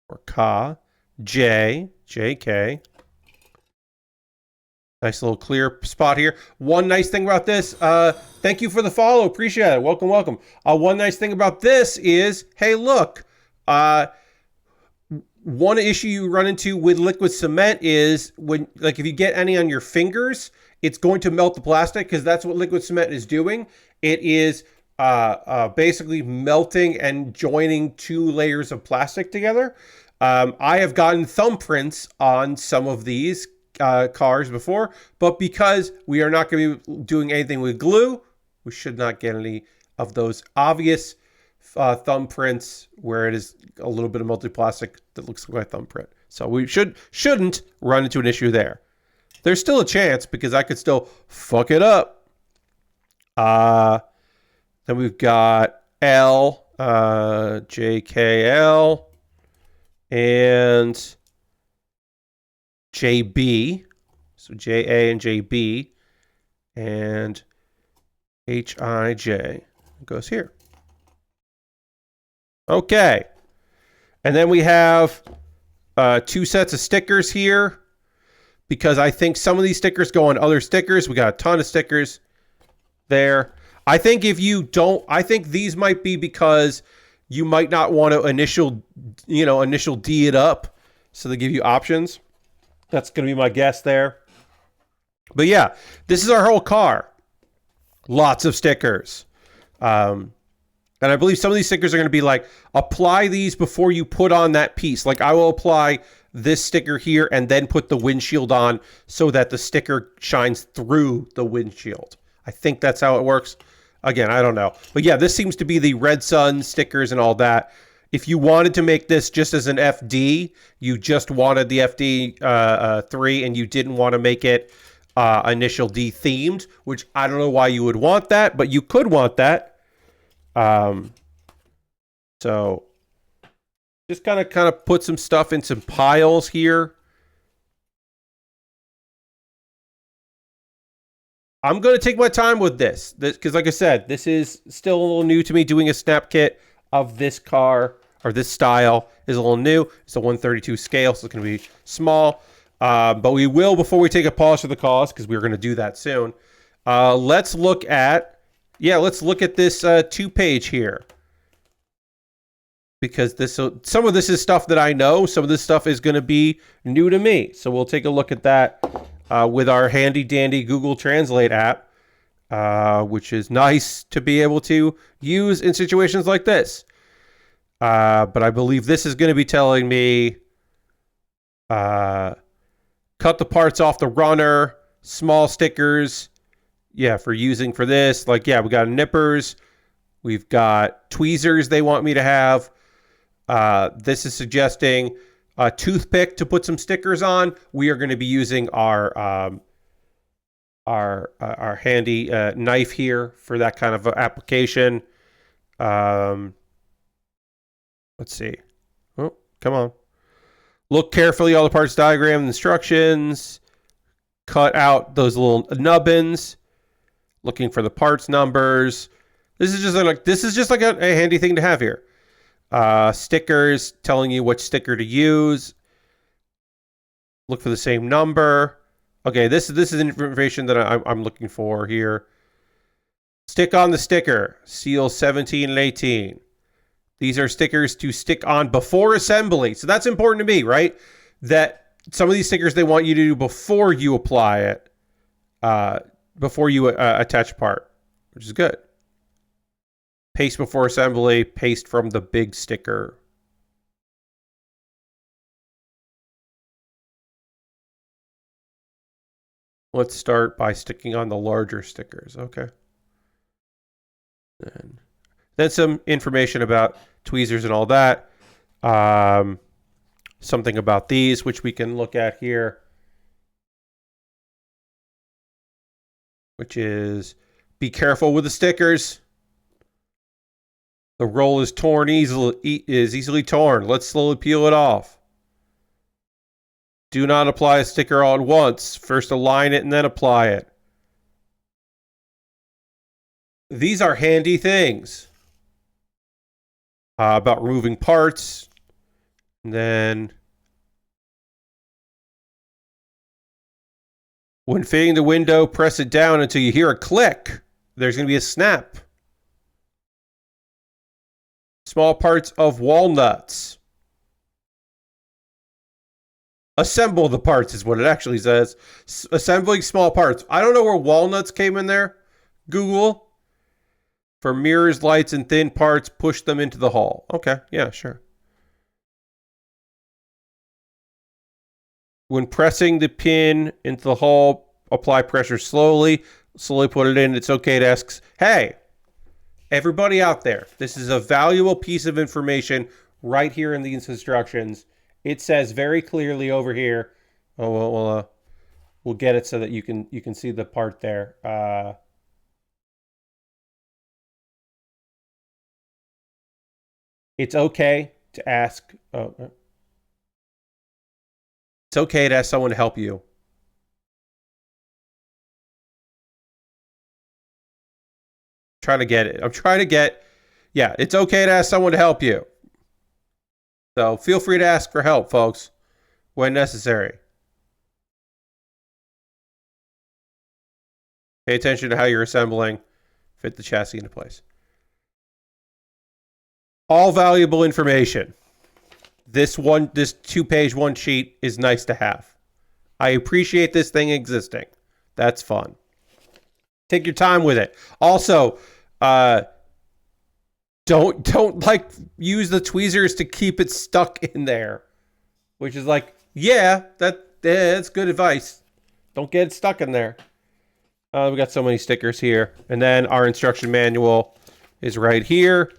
Or Ka. J. J, K. Nice little clear spot here. One nice thing about this, thank you for the follow. Appreciate it. Welcome, welcome. One nice thing about this is, hey, look, one issue you run into with liquid cement is when, like, if you get any on your fingers, it's going to melt the plastic because that's what liquid cement is doing. It is basically melting and joining two layers of plastic together. I have gotten thumbprints on some of these cars before, but because we are not going to be doing anything with glue, we should not get any of those obvious thumbprints where it is a little bit of multi-plastic that looks like a thumbprint. So we shouldn't run into an issue there. There's still a chance because I could still fuck it up. Then we've got L, JKL, and JB. So JA and JB, and HIJ goes here. Okay. And then we have two sets of stickers here because I think some of these stickers go on other stickers. We got a ton of stickers there. I think if you don't, I think these might be because you might not want to initial D it up. So they give you options. That's going to be my guess there. But yeah, this is our whole car. Lots of stickers. And I believe some of these stickers are going to be like, apply these before you put on that piece. Like I will apply this sticker here and then put the windshield on so that the sticker shines through the windshield. I think that's how it works. Again, I don't know. But yeah, this seems to be the Red Sun stickers and all that. If you wanted to make this just as an FD, you just wanted the FD 3 and you didn't want to make it initial D themed, which I don't know why you would want that, but you could want that. So just kind of put some stuff in some piles here. I'm going to take my time with this because like I said, this is still a little new to me. Doing a snap kit of this car or this style is a little new. It's a 132 scale, so it's going to be small. But we will, before we take a pause for the cause, because we're going to do that soon. Let's look at this 2-page here. Because some of this is stuff that I know. Some of this stuff is going to be new to me. So we'll take a look at that with our handy dandy Google Translate app, which is nice to be able to use in situations like this. But I believe this is going to be telling me cut the parts off the runner, small stickers. Yeah, for using for this. Like, yeah, we got nippers. We've got tweezers they want me to have. This is suggesting a toothpick to put some stickers on. We are going to be using our handy knife here for that kind of application. Let's see. Oh, come on. Look carefully all the parts diagram and instructions. Cut out those little nubbins. Looking for the parts numbers. This is just like a handy thing to have here. Stickers telling you which sticker to use. Look for the same number. Okay, this is information that I'm looking for here. Stick on the sticker. Seal 17 and 18. These are stickers to stick on before assembly. So that's important to me, right? That some of these stickers they want you to do before you apply it. Before you attach part, which is good. Paste before assembly, paste from the big sticker. Let's start by sticking on the larger stickers. Okay. And then some information about tweezers and all that. Something about these, which we can look at here. which is be careful with the stickers. The roll is easily torn. Let's slowly peel it off. Do not apply a sticker all at once. First align it and then apply it. These are handy things. About removing parts. And then when fitting the window, press it down until you hear a click. There's going to be a snap. Small parts of walnuts. Assemble the parts is what it actually says. Assembling small parts. I don't know where walnuts came in there. Google. For mirrors, lights, and thin parts, push them into the hull. Okay, yeah, sure. When pressing the pin into the hull, apply pressure slowly. Slowly put it in. It's okay to ask, hey, everybody out there, this is a valuable piece of information right here in these instructions. It says very clearly over here. Oh, we'll get it so that you can see the part there. It's okay to ask. It's okay to ask someone to help you. Trying to get it. I'm trying to get. Yeah, it's okay to ask someone to help you. So feel free to ask for help, folks, when necessary. Pay attention to how you're assembling. Fit the chassis into place. All valuable information. This 2-page one sheet is nice to have. I appreciate this thing existing. That's fun. Take your time with it. Also, don't like use the tweezers to keep it stuck in there, which is like, yeah, that's good advice. Don't get it stuck in there. We got so many stickers here, and then our instruction manual is right here.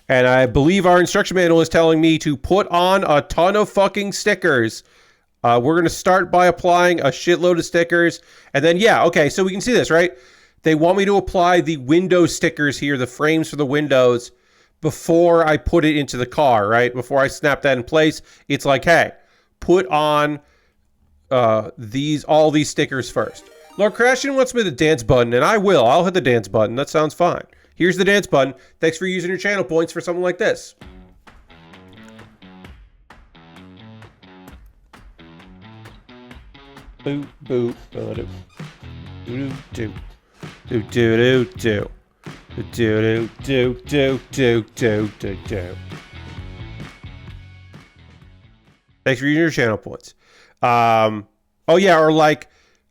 And I believe our instruction manual is telling me to put on a ton of fucking stickers. We're going to start by applying a shitload of stickers. And then, yeah, okay, so we can see this, right? They want me to apply the window stickers here, the frames for the windows, before I put it into the car, right? Before I snap that in place. It's like, hey, put on all these stickers first. Lord Crashian wants me to dance button, and I will. I'll hit the dance button. That sounds fine. Here's the dance button. Thanks for using your channel points for something like this. Boo, boo, do, do, do, do, do, do, do, do, do, do, do, do, do. Thanks for using your channel points. Oh yeah, or like,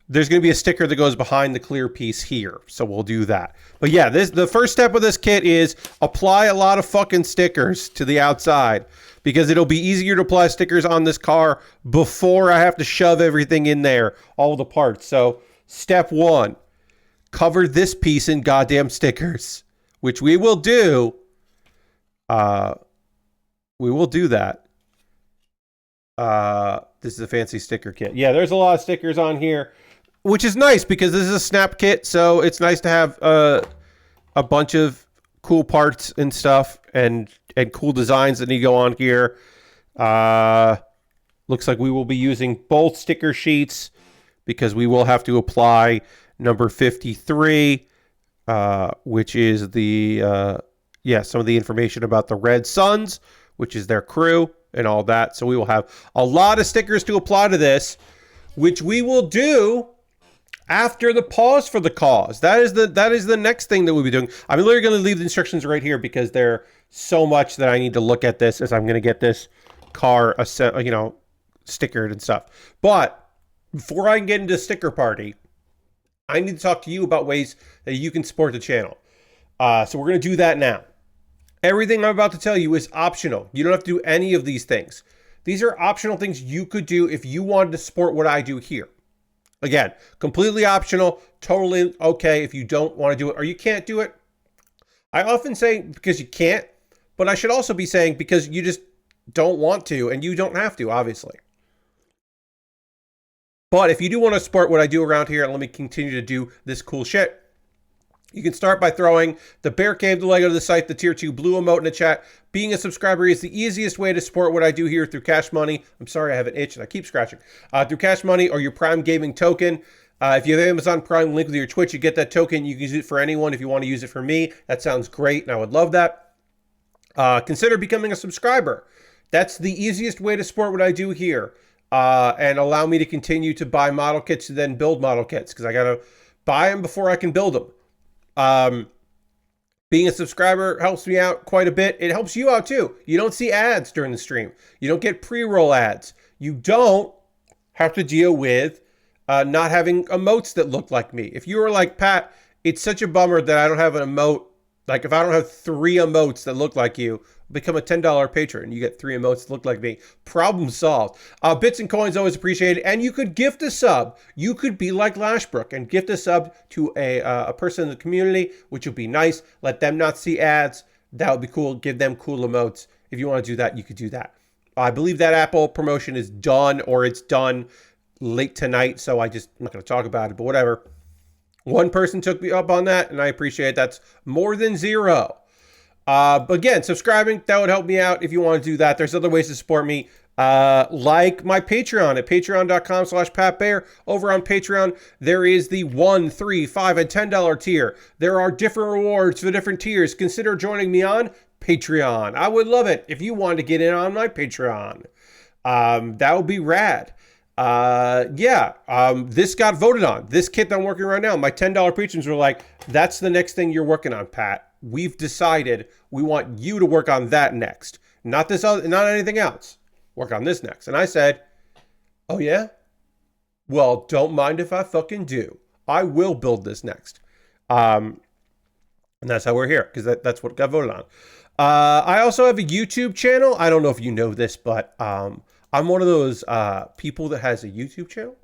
there's going to be a sticker that goes behind the clear piece here. So we'll do that. But yeah, the first step of this kit is apply a lot of fucking stickers to the outside, because it'll be easier to apply stickers on this car before I have to shove everything in there, all the parts. So step 1, cover this piece in goddamn stickers, which we will do. We will do that. This is a fancy sticker kit. Yeah, there's a lot of stickers on here, which is nice because this is a snap kit, so it's nice to have a bunch of cool parts and stuff and cool designs that need to go on here. Looks like we will be using both sticker sheets because we will have to apply number 53, which is the some of the information about the Red Suns, which is their crew and all that. So we will have a lot of stickers to apply to this, which we will do after the pause for the cause. That is the next thing that we'll be doing. I'm literally going to leave the instructions right here because there's so much that I need to look at this as I'm going to get this car, stickered and stuff. But before I can get into sticker party, I need to talk to you about ways that you can support the channel. So we're going to do that now. Everything I'm about to tell you is optional. You don't have to do any of these things. These are optional things you could do if you wanted to support what I do here. Again, completely optional, totally okay if you don't want to do it or you can't do it. I often say because you can't, but I should also be saying because you just don't want to, and you don't have to, obviously. But if you do want to support what I do around here and let me continue to do this cool shit, you can start by throwing the Bear Cave, the Lego to the site, the tier 2 blue emote in the chat. Being a subscriber is the easiest way to support what I do here through Cash Money. I'm sorry, I have an itch and I keep scratching. Through Cash Money or your Prime Gaming token. If you have Amazon Prime link with your Twitch, you get that token. You can use it for anyone. If you want to use it for me, that sounds great, and I would love that. Consider becoming a subscriber. That's the easiest way to support what I do here, and allow me to continue to buy model kits and then build model kits, because I got to buy them before I can build them. Being a subscriber helps me out quite a bit. It helps you out too. You don't see ads during the stream. You don't get pre-roll ads. You don't have to deal with not having emotes that look like me. If you were like, Pat, it's such a bummer that I don't have an emote. Like, if I don't have 3 emotes that look like you, become a $10 patron. You get 3 emotes that look like me. Problem solved. Bits and coins always appreciated. And you could gift a sub. You could be like Lashbrook and gift a sub to a person in the community, which would be nice. Let them not see ads. That would be cool. Give them cool emotes. If you want to do that, you could do that. I believe that Apple promotion is done, or it's done late tonight, so I'm not going to talk about it, but whatever. One person took me up on that, and I appreciate it. That's more than 0. But again, subscribing, that would help me out if you want to do that. There's other ways to support me, like my Patreon at patreon.com/PatBaer. Over on Patreon, there is the $1, $3, $5, and $10 tier. There are different rewards for different tiers. Consider joining me on Patreon. I would love it if you wanted to get in on my Patreon. That would be rad. This got voted on. This kit that I'm working right now, my $10 patrons were like, that's the next thing you're working on, Pat. We've decided we want you to work on that next. Not this other, not anything else. Work on this next. And I said, oh yeah? Well, don't mind if I fucking do. I will build this next. And that's how we're here, because that's what got voted on. I also have a YouTube channel. I don't know if you know this, but I'm one of those people that has a YouTube channel.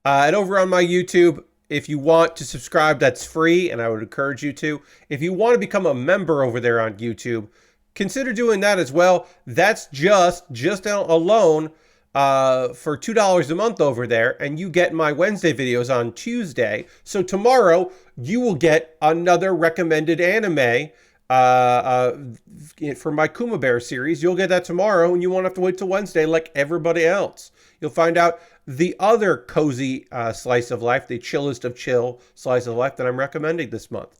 And over on my YouTube, if you want to subscribe, that's free, and I would encourage you to. If you want to become a member over there on YouTube, consider doing that as well. That's just alone for $2 a month over there, and you get my Wednesday videos on Tuesday. So tomorrow, you will get another recommended anime for my Kuma Baer series. You'll get that tomorrow, and you won't have to wait till Wednesday like everybody else. You'll find out the other cozy slice of life, the chillest of chill slice of life that I'm recommending this month.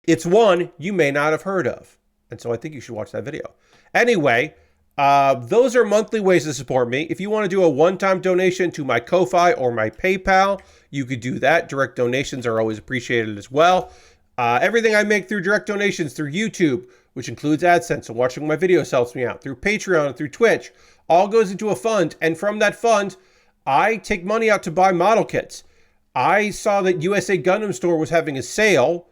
It's one you may not have heard of, and so I think you should watch that video. Anyway, those are monthly ways to support me. If you want to do a one-time donation to my Ko-Fi or my PayPal, you could do that. Direct donations are always appreciated as well. Everything I make through direct donations through YouTube, which includes AdSense, so watching my videos helps me out, through Patreon and through Twitch, all goes into a fund. And from that fund, I take money out to buy model kits. I saw that USA Gundam Store was having a sale,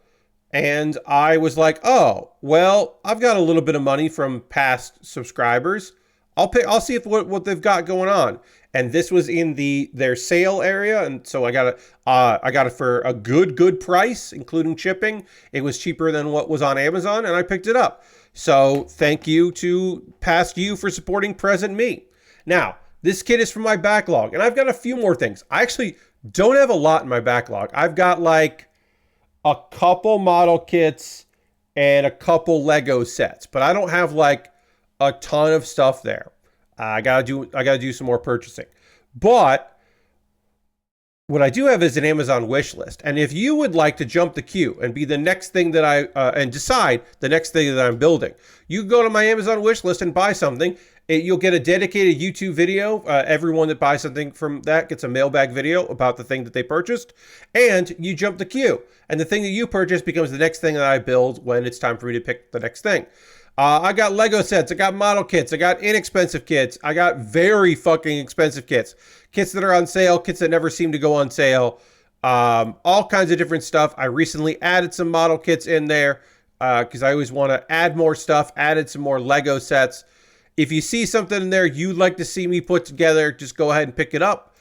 and I was like, oh, well, I've got a little bit of money from past subscribers. I'll see if what they've got going on. And this was in their sale area, and so I got it for a good price, including shipping. It was cheaper than what was on Amazon, and I picked it up. So thank you to past you for supporting present me. Now, this kit is from my backlog, and I've got a few more things. I actually don't have a lot in my backlog. I've got like a couple model kits and a couple Lego sets, but I don't have like a ton of stuff there. I gotta do some more purchasing. But what I do have is an Amazon wish list. And if you would like to jump the queue and be the next thing that and decide the next thing that I'm building, you can go to my Amazon wish list and buy something. You'll get a dedicated YouTube video. Everyone that buys something from that gets a mailbag video about the thing that they purchased. And you jump the queue. And the thing that you purchase becomes the next thing that I build when it's time for me to pick the next thing. I got Lego sets, I got model kits, I got inexpensive kits, I got very fucking expensive kits. Kits that are on sale, kits that never seem to go on sale, all kinds of different stuff. I recently added some model kits in there because I always want to add more stuff, added some more Lego sets. If you see something in there you'd like to see me put together, just go ahead and pick it up.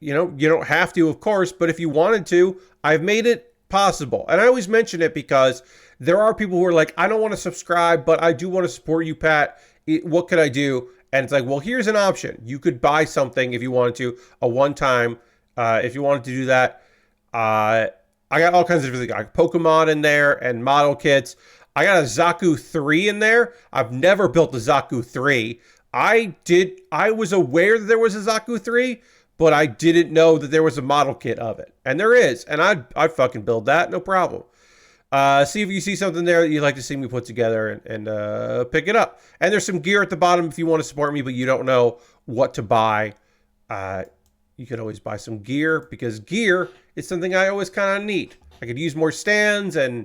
You don't have to, of course, but if you wanted to, I've made it possible. And I always mention it because there are people who are like, I don't want to subscribe, but I do want to support you, Pat. What could I do? And it's like, well, here's an option. You could buy something if you wanted to, a one-time, if you wanted to do that. I got all kinds of different things. I got Pokemon in there and model kits. I got a Zaku 3 in there. I've never built a Zaku 3. I was aware that there was a Zaku 3, but I didn't know that there was a model kit of it. And there is. And I'd fucking build that, no problem. See if you see something there that you'd like to see me put together and pick it up. And there's some gear at the bottom if you want to support me, but you don't know what to buy. You can always buy some gear, because gear is something I always kind of need. I could use more stands, and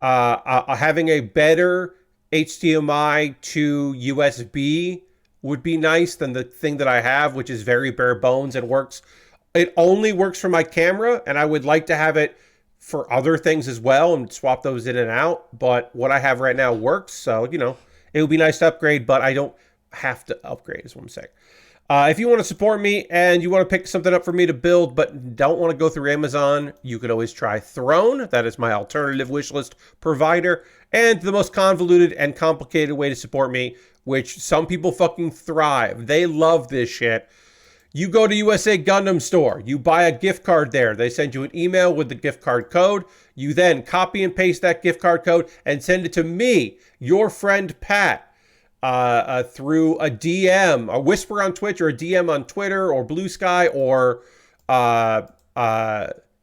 having a better HDMI to USB would be nice than the thing that I have, which is very bare bones and works. It only works for my camera, and I would like to have it for other things as well and swap those in and out. But what I have right now works. So, you know, it would be nice to upgrade, but I don't have to upgrade is what I'm saying. If you want to support me and you want to pick something up for me to build but don't want to go through Amazon, you could always try Throne. That is my alternative wishlist provider. And the most convoluted and complicated way to support me, which some people fucking thrive. They love this shit. You go to USA Gundam store. You buy a gift card there. They send you an email with the gift card code. You then copy and paste that gift card code and send it to me, your friend Pat, through a DM, a whisper on Twitch, or a DM on Twitter, or Blue Sky, or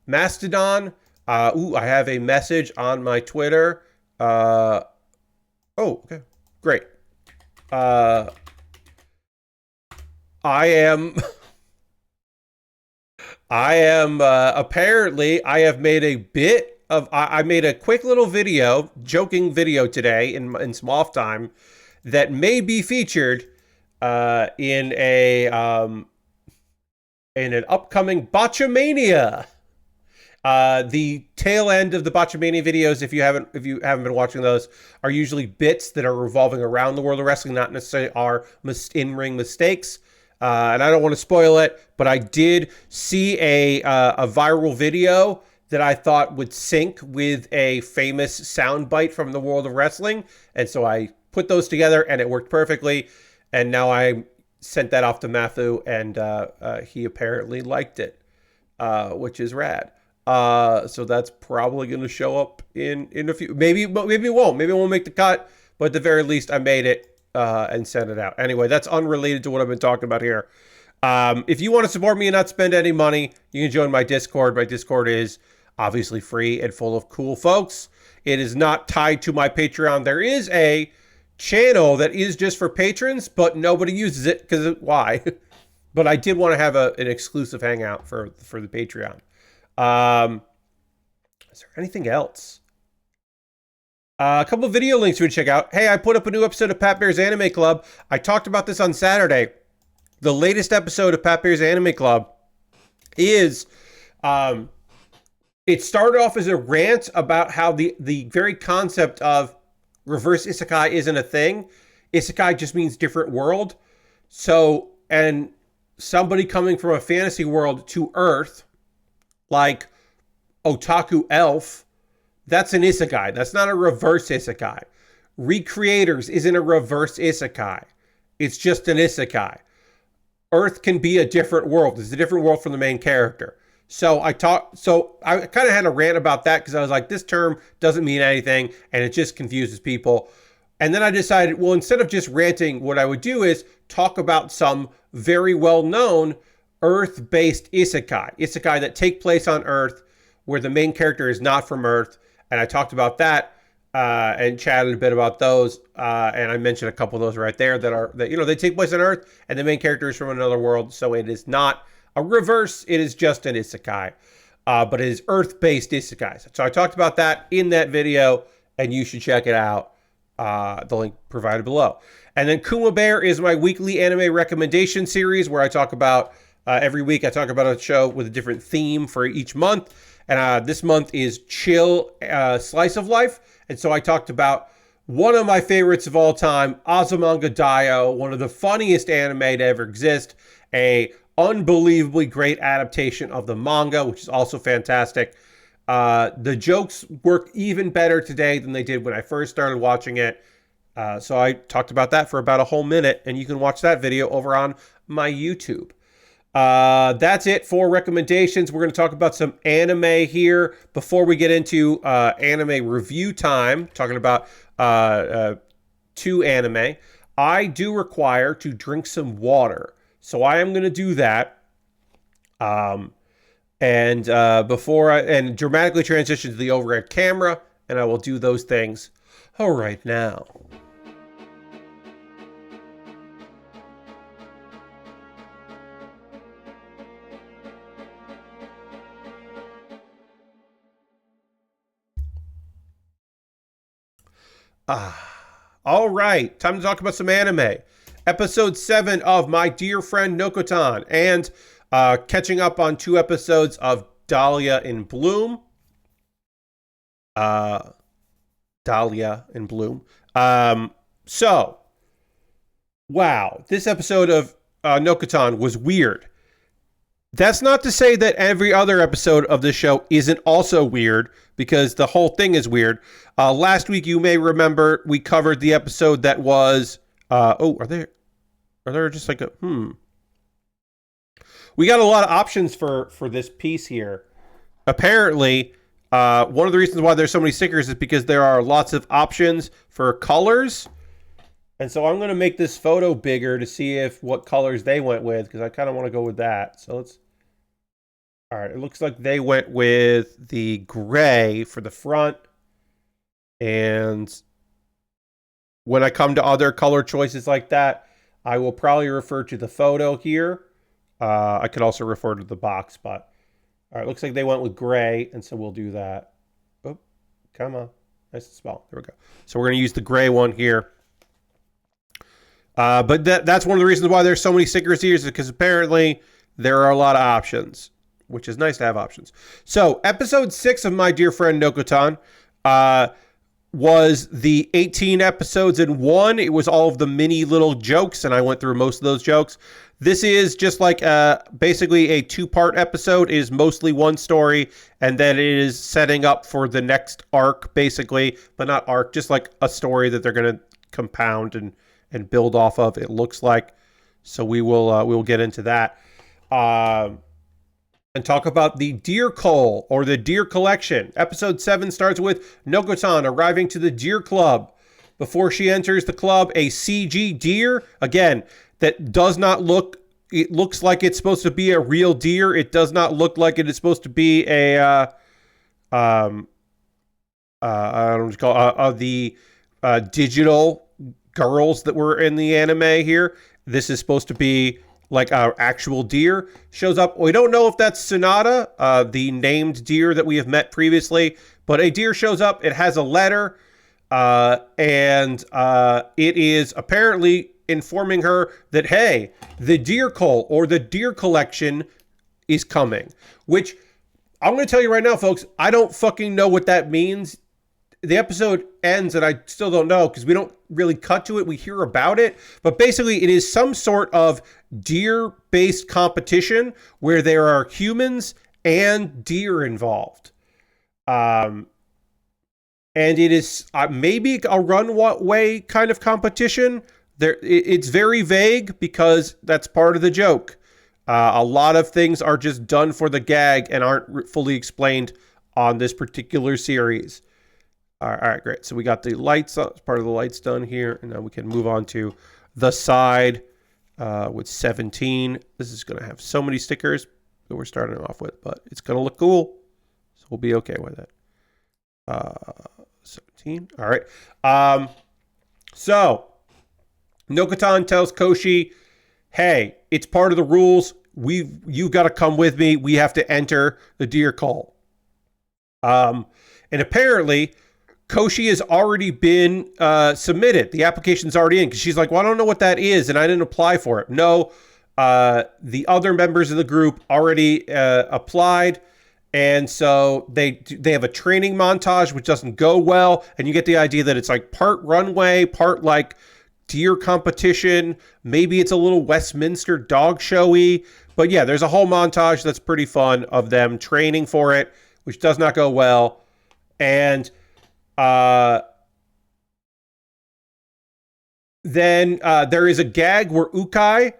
Mastodon. I have a message on my Twitter. Oh, okay, great. I am apparently, I have made a bit of, I made a quick little video, joking video today in some off time, that may be featured in an upcoming Botchamania. The tail end of the Botchamania videos, if you haven't been watching those, are usually bits that are revolving around the world of wrestling, not necessarily our in-ring mistakes. And I don't want to spoil it, but I did see a viral video that I thought would sync with a famous soundbite from the world of wrestling, and so I put those together, and it worked perfectly. And now I sent that off to Matthew, and he apparently liked it, which is rad. So that's probably going to show up in a few. Maybe it won't. Maybe it won't make the cut. But at the very least, I made it and sent it out. Anyway, that's unrelated to what I've been talking about here. If you want to support me and not spend any money, you can join my Discord. My Discord is obviously free and full of cool folks. It is not tied to my Patreon. There is a channel that is just for patrons, but nobody uses it because why? But I did want to have an exclusive hangout for the Patreon. Is there anything else? A couple of video links you would check out. Hey, I put up a new episode of Pat Baer's Anime Club. I talked about this on Saturday. The latest episode of Pat Baer's Anime Club is, it started off as a rant about how the very concept of reverse isekai isn't a thing. Isekai just means different world. So, and somebody coming from a fantasy world to Earth, like Otaku Elf, that's an isekai. That's not a reverse isekai. Recreators isn't a reverse isekai. It's just an isekai. Earth can be a different world. It's a different world from the main character. So I kind of had a rant about that because I was like, this term doesn't mean anything and it just confuses people. And then I decided, well, instead of just ranting, what I would do is talk about some very well-known Earth-based isekai that take place on Earth where the main character is not from Earth. And I talked about that and chatted a bit about those. And I mentioned a couple of those right there that they take place on Earth and the main character is from another world. So it is not a reverse, it is just an isekai. But it is Earth-based isekais. So I talked about that in that video, and you should check it out. The link provided below. And then Kuma Baer is my weekly anime recommendation series where I talk about, every week I talk about a show with a different theme for each month. And this month is Chill Slice of Life. And so I talked about one of my favorites of all time, Azumanga Daioh, one of the funniest anime to ever exist. A unbelievably great adaptation of the manga, which is also fantastic. The jokes work even better today than they did when I first started watching it. So I talked about that for about a whole minute, and you can watch that video over on my YouTube. That's it for recommendations. We're going to talk about some anime here before we get into anime review time, talking about two anime. I do require to drink some water, so I am going to do that. Before I dramatically transition to the overhead camera, and I will do those things right now. All right, time to talk about some anime. Episode 7 of My Dear Friend Nokotan, and catching up on 2 episodes of Dahlia in Bloom. Dahlia in Bloom. So, wow, this episode of Nokotan was weird. That's not to say that every other episode of this show isn't also weird, because the whole thing is weird. Last week, you may remember, we covered the episode that was... are there just like a... We got a lot of options for this piece here. Apparently, one of the reasons why there's so many stickers is because there are lots of options for colors. And so I'm going to make this photo bigger to see what colors they went with, because I kind of want to go with that. So let's... All right, it looks like they went with the gray for the front. And when I come to other color choices like that, I will probably refer to the photo here. I could also refer to the box, but... All right, looks like they went with gray, and so we'll do that. Oh, come on. Nice to spell. There we go. So we're going to use the gray one here. But that's one of the reasons why there's so many stickers here, is because apparently there are a lot of options, which is nice to have options. So episode 6 of My Dear Friend Nokotan was the 18 episodes in one. It was all of the mini little jokes, and I went through most of those jokes. This is just like basically a 2-part episode. It is mostly one story, and then it is setting up for the next arc, basically, but not arc, just like a story that they're going to compound and build off of, it looks like. So we will get into that. And talk about the Deer Coal, or the Deer Collection. Episode 7 starts with Nokotan arriving to the Deer Club. Before she enters the club, a CG deer, again, that does not look... It looks like it's supposed to be a real deer. It does not look like it is supposed to be a... I don't know what to call the digital girls that were in the anime here. This is supposed to be like our actual deer. Shows up. We don't know if that's Sonata, the named deer that we have met previously, but a deer shows up. It has a letter, and it is apparently informing her that, hey, the Deer Coal, or the Deer Collection, is coming. Which, I'm going to tell you right now, folks, I don't fucking know what that means. The episode ends, and I still don't know, because we don't really cut to it. We hear about it. But basically, it is some sort of deer-based competition where there are humans and deer involved. And it is maybe a runway kind of competition. It's very vague, because that's part of the joke. A lot of things are just done for the gag and aren't fully explained on this particular series. All right, great. So we got the lights, part of the lights done here, and now we can move on to the side with 17. This is going to have so many stickers that we're starting off with, but it's going to look cool, so we'll be okay with it. 17. All right. So Nokotan tells Koshi, hey, it's part of the rules. You've got to come with me. We have to enter the Deer Call. And apparently, Koshi has already been submitted. The application's already in, because she's like, well, I don't know what that is, and I didn't apply for it. No, the other members of the group already applied, and so they have a training montage, which doesn't go well, and you get the idea that it's like part runway, part like deer competition. Maybe it's a little Westminster dog showy, but yeah, there's a whole montage that's pretty fun of them training for it, which does not go well, and Then there is a gag where Ukai,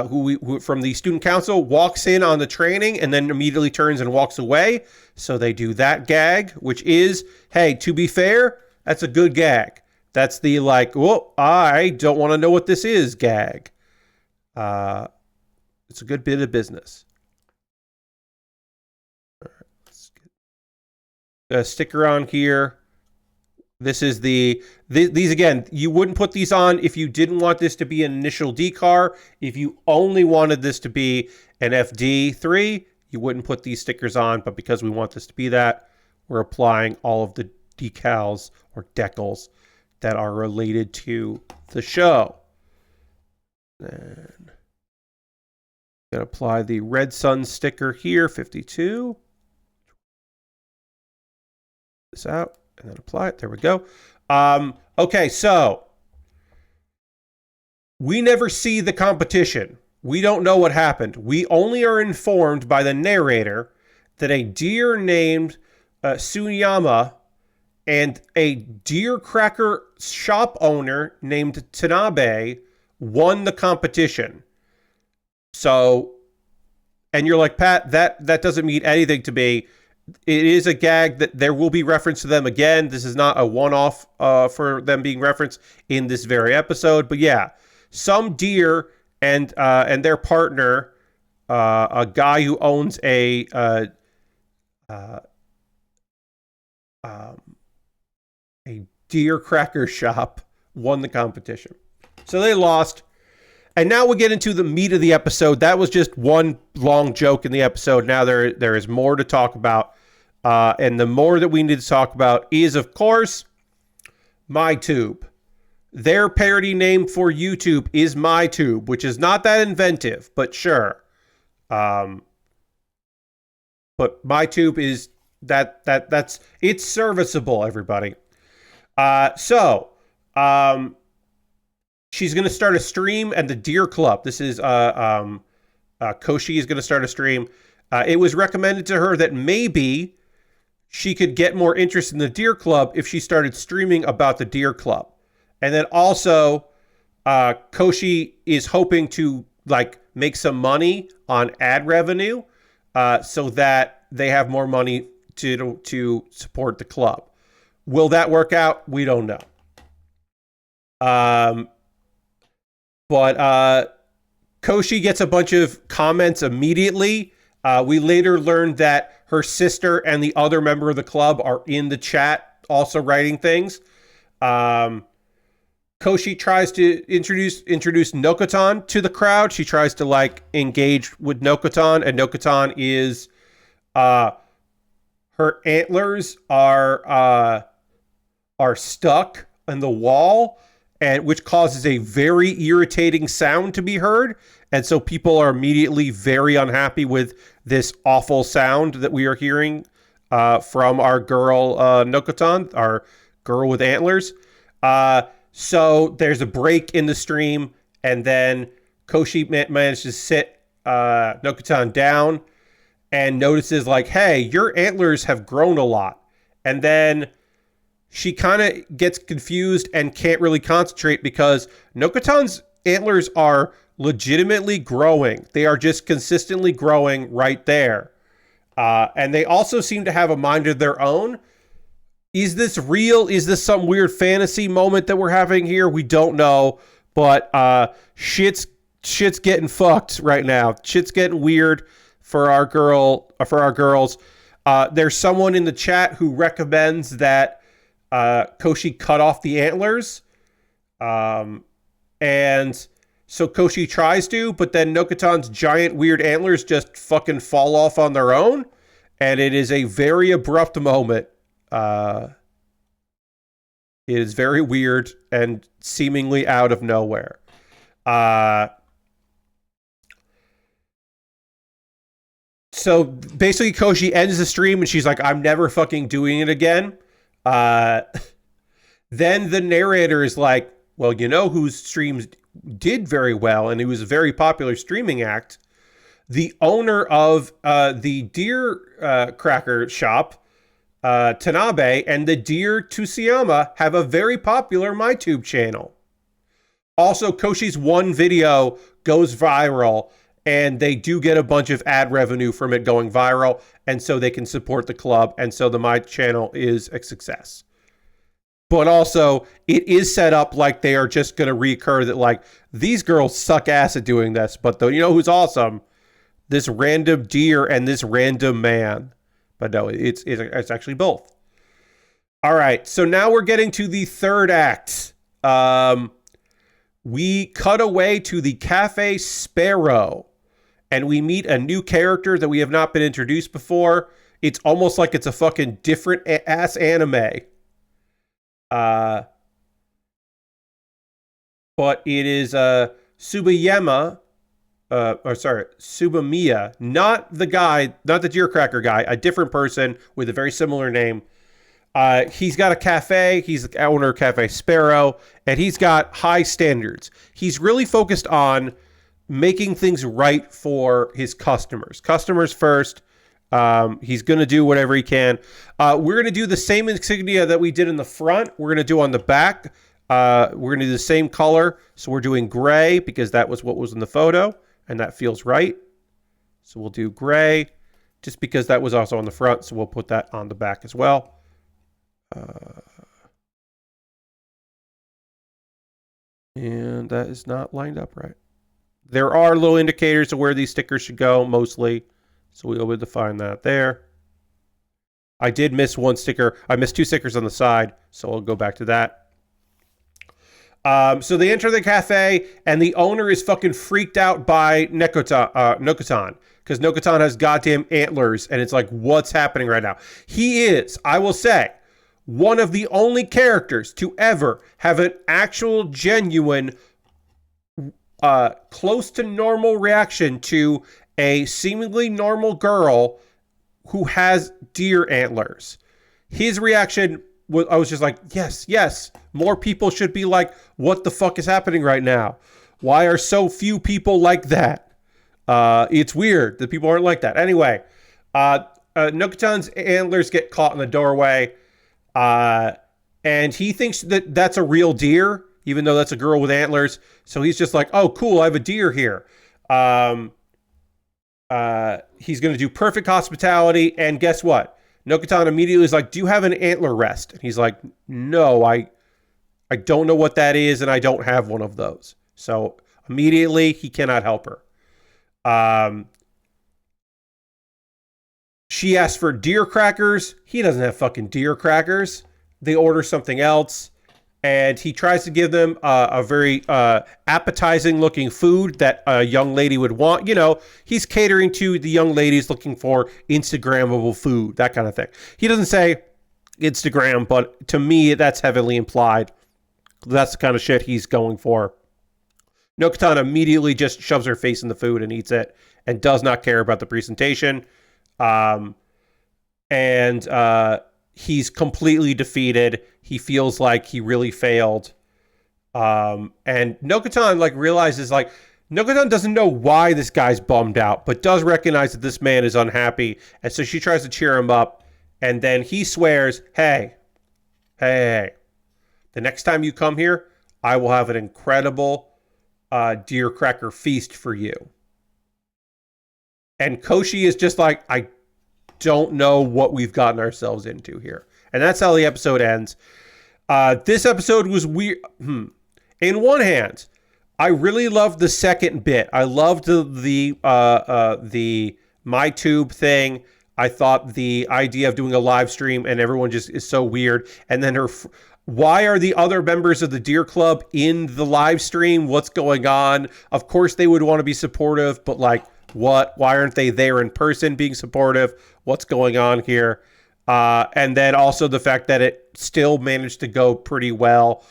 who from the student council, walks in on the training and then immediately turns and walks away. So they do that gag, which is, hey, to be fair, that's a good gag. That's the like, well, I don't want to know what this is gag. It's a good bit of business. All right, let's get a sticker on here. This is these again, you wouldn't put these on if you didn't want this to be an initial decar. If you only wanted this to be an FD3, you wouldn't put these stickers on, but because we want this to be that, we're applying all of the decals or decals that are related to the show. Then gonna apply the Red Sun sticker here, 52. This out. And then apply it. There we go. Okay, so we never see the competition. We don't know what happened. We only are informed by the narrator that a deer named Tsuneyama and a deer cracker shop owner named Tanabe won the competition. So, and you're like, Pat, that doesn't mean anything to me. It is a gag that there will be reference to them again. This is not a one-off for them being referenced in this very episode. But yeah, some deer and their partner, a guy who owns a deer cracker shop, won the competition. So they lost. And now we'll get into the meat of the episode. That was just one long joke in the episode. Now there is more to talk about. And the more that we need to talk about is, of course, MyTube. Their parody name for YouTube is MyTube, which is not that inventive, but sure. But MyTube is that's it's serviceable, everybody. So she's going to start a stream at the Deer Club. This is Koshi is going to start a stream. It was recommended to her that maybe she could get more interest in the Deer Club if she started streaming about the Deer Club. And then also, Koshi is hoping to like make some money on ad revenue so that they have more money to support the club. Will that work out? We don't know. But Koshi gets a bunch of comments immediately. We later learned that her sister and the other member of the club are in the chat also writing things. Koshi tries to introduce Nokotan to the crowd. She tries to like engage with Nokotan, and Nokotan is her antlers are stuck on the wall, and which causes a very irritating sound to be heard. And so people are immediately very unhappy with this awful sound that we are hearing from our girl Nokotan, our girl with antlers. So there's a break in the stream, and then Koshi manages to sit Nokotan down and notices like, hey, your antlers have grown a lot. And then she kind of gets confused and can't really concentrate because Nokotan's antlers are legitimately growing. They are just consistently growing right there. And they also seem to have a mind of their own. Is this real? Is this some weird fantasy moment that we're having here? We don't know, but shit's getting fucked right now. Shit's getting weird for our girls. There's someone in the chat who recommends that Koshi cut off the antlers. And so Koshi tries to, but then Nokotan's giant weird antlers just fucking fall off on their own. And it is a very abrupt moment. It is very weird and seemingly out of nowhere. So basically Koshi ends the stream and she's like, I'm never fucking doing it again. Then the narrator is like, well, you know whose streams did very well and it was a very popular streaming act? The owner of the deer cracker shop, Tanabe, and the deer Tsusuyama have a very popular MyTube channel. Also, Koshi's one video goes viral, and they do get a bunch of ad revenue from it going viral, and so they can support the club, and so the My channel is a success. But also, it is set up like they are just going to recur that, like, these girls suck ass at doing this, but you know who's awesome? This random deer and this random man. But no, it's actually both. All right, so now we're getting to the third act. We cut away to the Cafe Sparrow, and we meet a new character that we have not been introduced before. It's almost like it's a fucking different ass anime. But it is Subamiya, not the guy, not the deer cracker guy, a different person with a very similar name. He's got a cafe. He's the owner of Cafe Sparrow, and he's got high standards. He's really focused on making things right for his customers. Customers first. He's going to do whatever he can. We're going to do the same insignia that we did in the front. We're going to do on the back. We're going to do the same color. So we're doing gray because that was what was in the photo, and that feels right. So we'll do gray just because that was also on the front. So we'll put that on the back as well. And that is not lined up right. There are little indicators of where these stickers should go, mostly. So we'll be able to find that there. I did miss one sticker. I missed 2 stickers on the side, so I'll go back to that. So they enter the cafe, and the owner is fucking freaked out by Nokotan. Because Nokotan has goddamn antlers, and it's like, what's happening right now? He is, I will say, one of the only characters to ever have an actual, genuine, close to normal reaction to a seemingly normal girl who has deer antlers. His reaction was, I was just like, yes, more people should be like, what the fuck is happening right now? Why are so few people like that? It's weird that people aren't like that. Anyway, Nokotan's antlers get caught in the doorway, and he thinks that that's a real deer, even though that's a girl with antlers. So he's just like, oh, cool, I have a deer here. He's going to do perfect hospitality, and guess what? Nokotan immediately is like, do you have an antler rest? And he's like, no, I don't know what that is, and I don't have one of those. So immediately, he cannot help her. She asks for deer crackers. He doesn't have fucking deer crackers. They order something else. And he tries to give them a very appetizing looking food that a young lady would want. You know, he's catering to the young ladies looking for Instagrammable food, that kind of thing. He doesn't say Instagram, but to me, that's heavily implied. That's the kind of shit he's going for. Nokotan immediately just shoves her face in the food and eats it and does not care about the presentation. He's completely defeated. He feels like he really failed. And Nokotan realizes Nokotan doesn't know why this guy's bummed out, but does recognize that this man is unhappy. And so she tries to cheer him up. And then he swears, hey, the next time you come here, I will have an incredible deer cracker feast for you. And Koshi is just like, I don't know what we've gotten ourselves into here. And that's how the episode ends. This episode was weird. In one hand, I really loved the second bit. I loved the MyTube thing. I thought the idea of doing a live stream and everyone just is so weird. And then why are the other members of the Deer Club in the live stream? What's going on? Of course they would want to be supportive, but what? Why aren't they there in person being supportive? What's going on here? And then also the fact that it still managed to go pretty well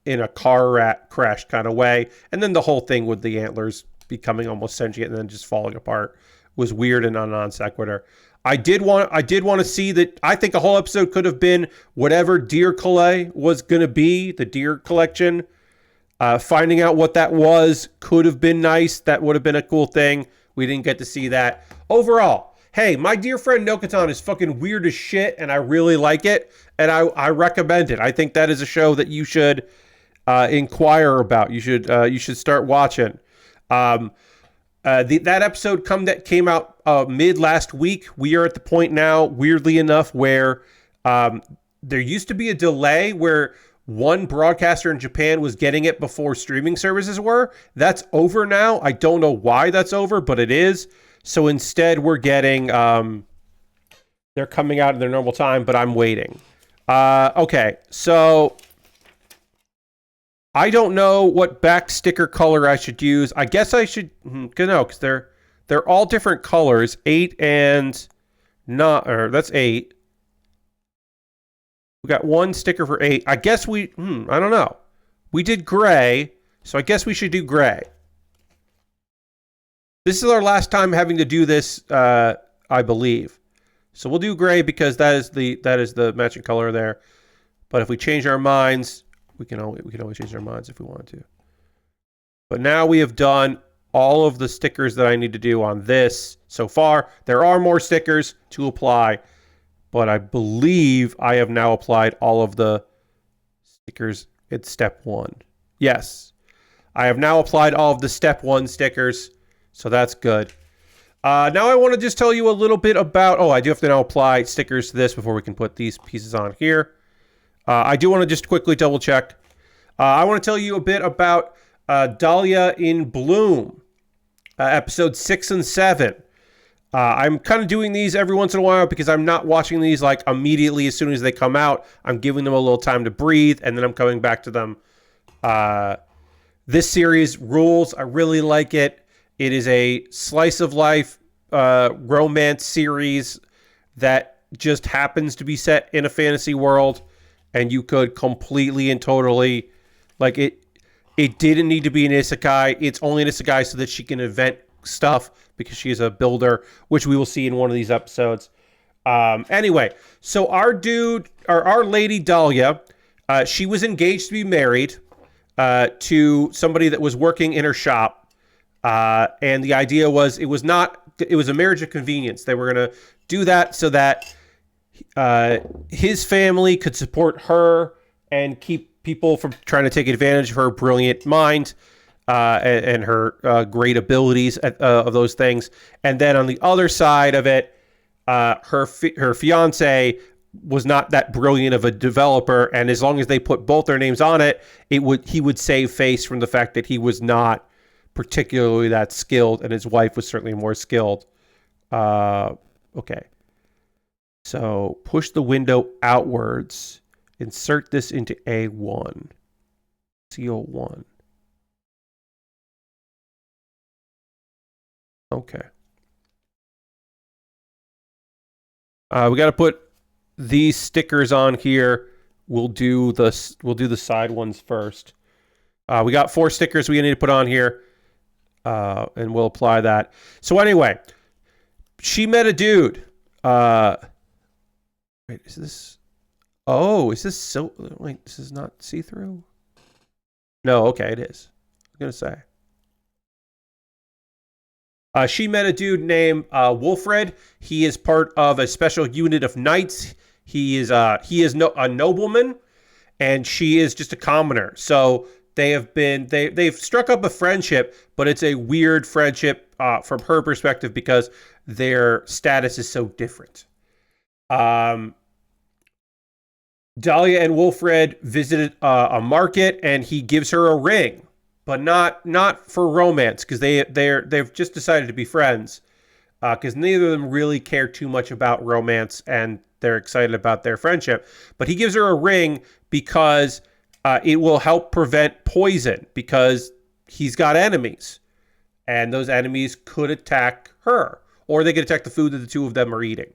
in a car crash kind of way. And then the whole thing with the antlers becoming almost sentient and then just falling apart was weird and a non sequitur. I did want to see that. I think a whole episode could have been whatever Deer Calais was going to be, the deer collection. Finding out what that was could have been nice. That would have been a cool thing. We didn't get to see that. Overall, hey, my dear friend Nokotan is fucking weird as shit, and I really like it, and I recommend it. I think that is a show that you should inquire about. You should start watching. That episode came out mid last week. We are at the point now, weirdly enough, where there used to be a delay where one broadcaster in Japan was getting it before streaming services were. That's over now. I don't know why that's over, but it is. So instead, we're getting they're coming out in their normal time, but I'm waiting. Okay, so I don't know what back sticker color I should use. I guess I should no, because they're all different colors. 8 and not, or that's 8. We got one sticker for 8. I guess I don't know. We did gray, so I guess we should do gray. This is our last time having to do this, I believe. So we'll do gray because that is the matching color there. But if we change our minds, we can always change our minds if we want to. But now we have done all of the stickers that I need to do on this so far. There are more stickers to apply, but I believe I have now applied all of the stickers at step 1. Yes, I have now applied all of the step 1 stickers, so that's good. Now I want to just tell you a little bit about, I do have to now apply stickers to this before we can put these pieces on here. I do want to just quickly double check. I want to tell you a bit about Dahlia in Bloom, episode 6 and 7. I'm kind of doing these every once in a while because I'm not watching these like immediately as soon as they come out. I'm giving them a little time to breathe, and then I'm coming back to them. This series rules. I really like it. It is a slice of life romance series that just happens to be set in a fantasy world, and you could completely and totally, like, it didn't need to be an isekai. It's only an isekai so that she can invent stuff because she is a builder, which we will see in one of these episodes. Anyway, so our lady Dahlia, she was engaged to be married to somebody that was working in her shop. And the idea was it was a marriage of convenience. They were going to do that so that his family could support her and keep people from trying to take advantage of her brilliant mind and her great abilities of those things. And then on the other side of it, her fiance was not that brilliant of a developer, and as long as they put both their names on it, he would save face from the fact that he was not particularly that skilled, and his wife was certainly more skilled. Okay. So push the window outwards. Insert this into A1. CO1. Okay. We got to put these stickers on here. We'll do the side ones first. We got 4 stickers we need to put on here. And we'll apply that. So anyway, she met a dude. Wait, is this? Oh, is this so? Wait, this is not see-through? No, okay, it is. I was gonna say. She met a dude named Wolfred. He is part of a special unit of knights. He is a nobleman, and she is just a commoner. So they've struck up a friendship, but it's a weird friendship from her perspective because their status is so different. Dahlia and Wolfred visited a market, and he gives her a ring, but not for romance because they've just decided to be friends because neither of them really care too much about romance, and they're excited about their friendship. But he gives her a ring because it will help prevent poison because he's got enemies, and those enemies could attack her, or they could attack the food that the two of them are eating.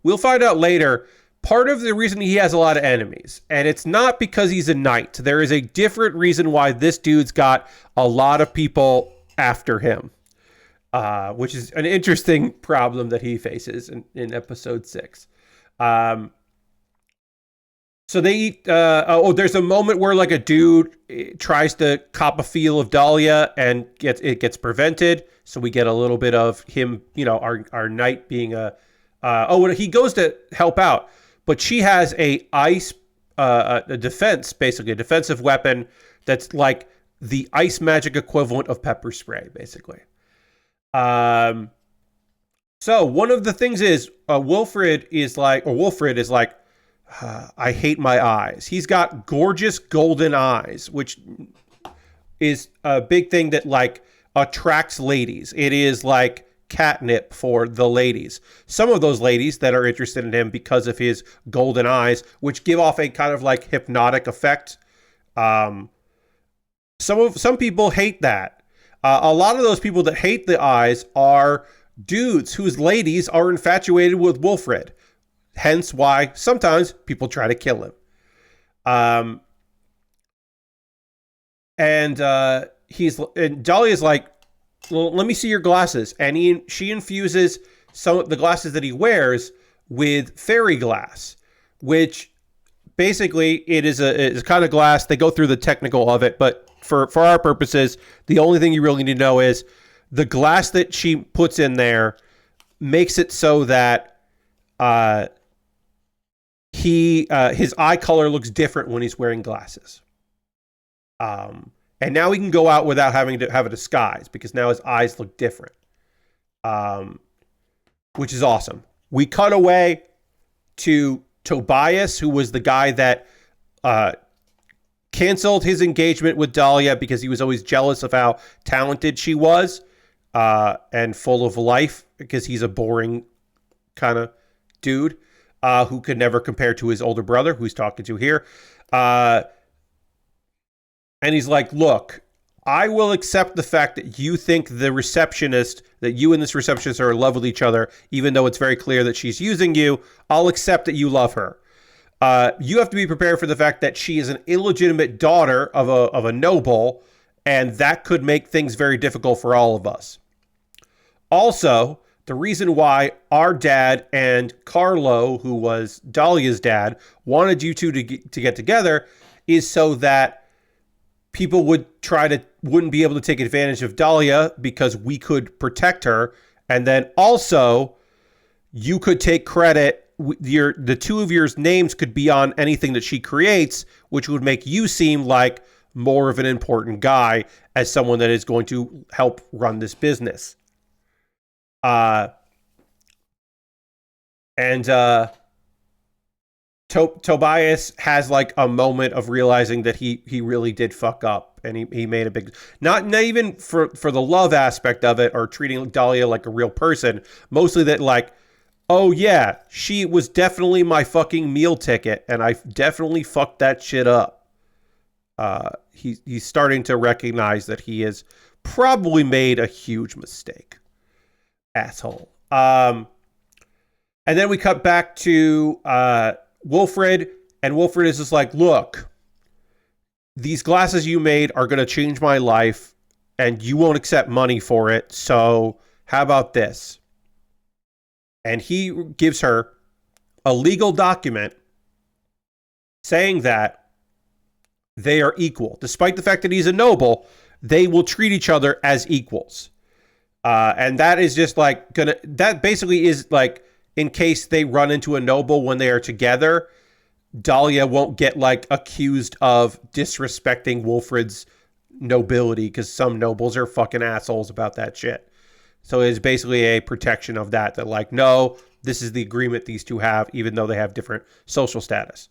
We'll find out later. Part of the reason he has a lot of enemies, and it's not because he's a knight. There is a different reason why this dude's got a lot of people after him, which is an interesting problem that he faces in episode 6. So they eat. There's a moment where like a dude tries to cop a feel of Dahlia, and it gets prevented. So we get a little bit of him, our knight being he goes to help out, but she has a ice a defense, basically a defensive weapon that's like the ice magic equivalent of pepper spray, basically. So one of the things is Wolfrid is like, I hate my eyes. He's got gorgeous golden eyes, which is a big thing that like attracts ladies. It is like catnip for the ladies. Some of those ladies that are interested in him because of his golden eyes, which give off a kind of like hypnotic effect. Some people hate that. A lot of those people that hate the eyes are dudes whose ladies are infatuated with Wolfrid. Hence why sometimes people try to kill him. And Dahlia's like, well, let me see your glasses. And she infuses some of the glasses that he wears with fairy glass, which basically it is a kind of glass. They go through the technical of it, but for our purposes, the only thing you really need to know is the glass that she puts in there makes it so that his eye color looks different when he's wearing glasses. And now he can go out without having to have a disguise because now his eyes look different, which is awesome. We cut away to Tobias, who was the guy that canceled his engagement with Dahlia because he was always jealous of how talented she was and full of life, because he's a boring kind of dude who could never compare to his older brother, who he's talking to here. And he's like, look, I will accept the fact that you think that you and this receptionist are in love with each other, even though it's very clear that she's using you. I'll accept that you love her. You have to be prepared for the fact that she is an illegitimate daughter of a noble, and that could make things very difficult for all of us. Also, the reason why our dad and Carlo, who was Dahlia's dad, wanted you two to get together is so that people wouldn't be able to take advantage of Dahlia because we could protect her. And then also you could take credit. The two of your names could be on anything that she creates, which would make you seem like more of an important guy as someone that is going to help run this business. Tobias has like a moment of realizing that he really did fuck up, and he made a big, not even for the love aspect of it or treating Dahlia like a real person, mostly that like, oh yeah, she was definitely my fucking meal ticket and I definitely fucked that shit up. He's starting to recognize that he has probably made a huge mistake. Asshole. And then we cut back to Wolfrid, and Wolfrid is just like, look, these glasses you made are going to change my life, and you won't accept money for it, so how about this? And he gives her a legal document saying that they are equal. Despite the fact that he's a noble, they will treat each other as equals. And that is just like that basically is like, in case they run into a noble when they are together, Dahlia won't get like accused of disrespecting Wolfrid's nobility, because some nobles are fucking assholes about that shit. So it's basically a protection of that like, no, this is the agreement these two have, even though they have different social status.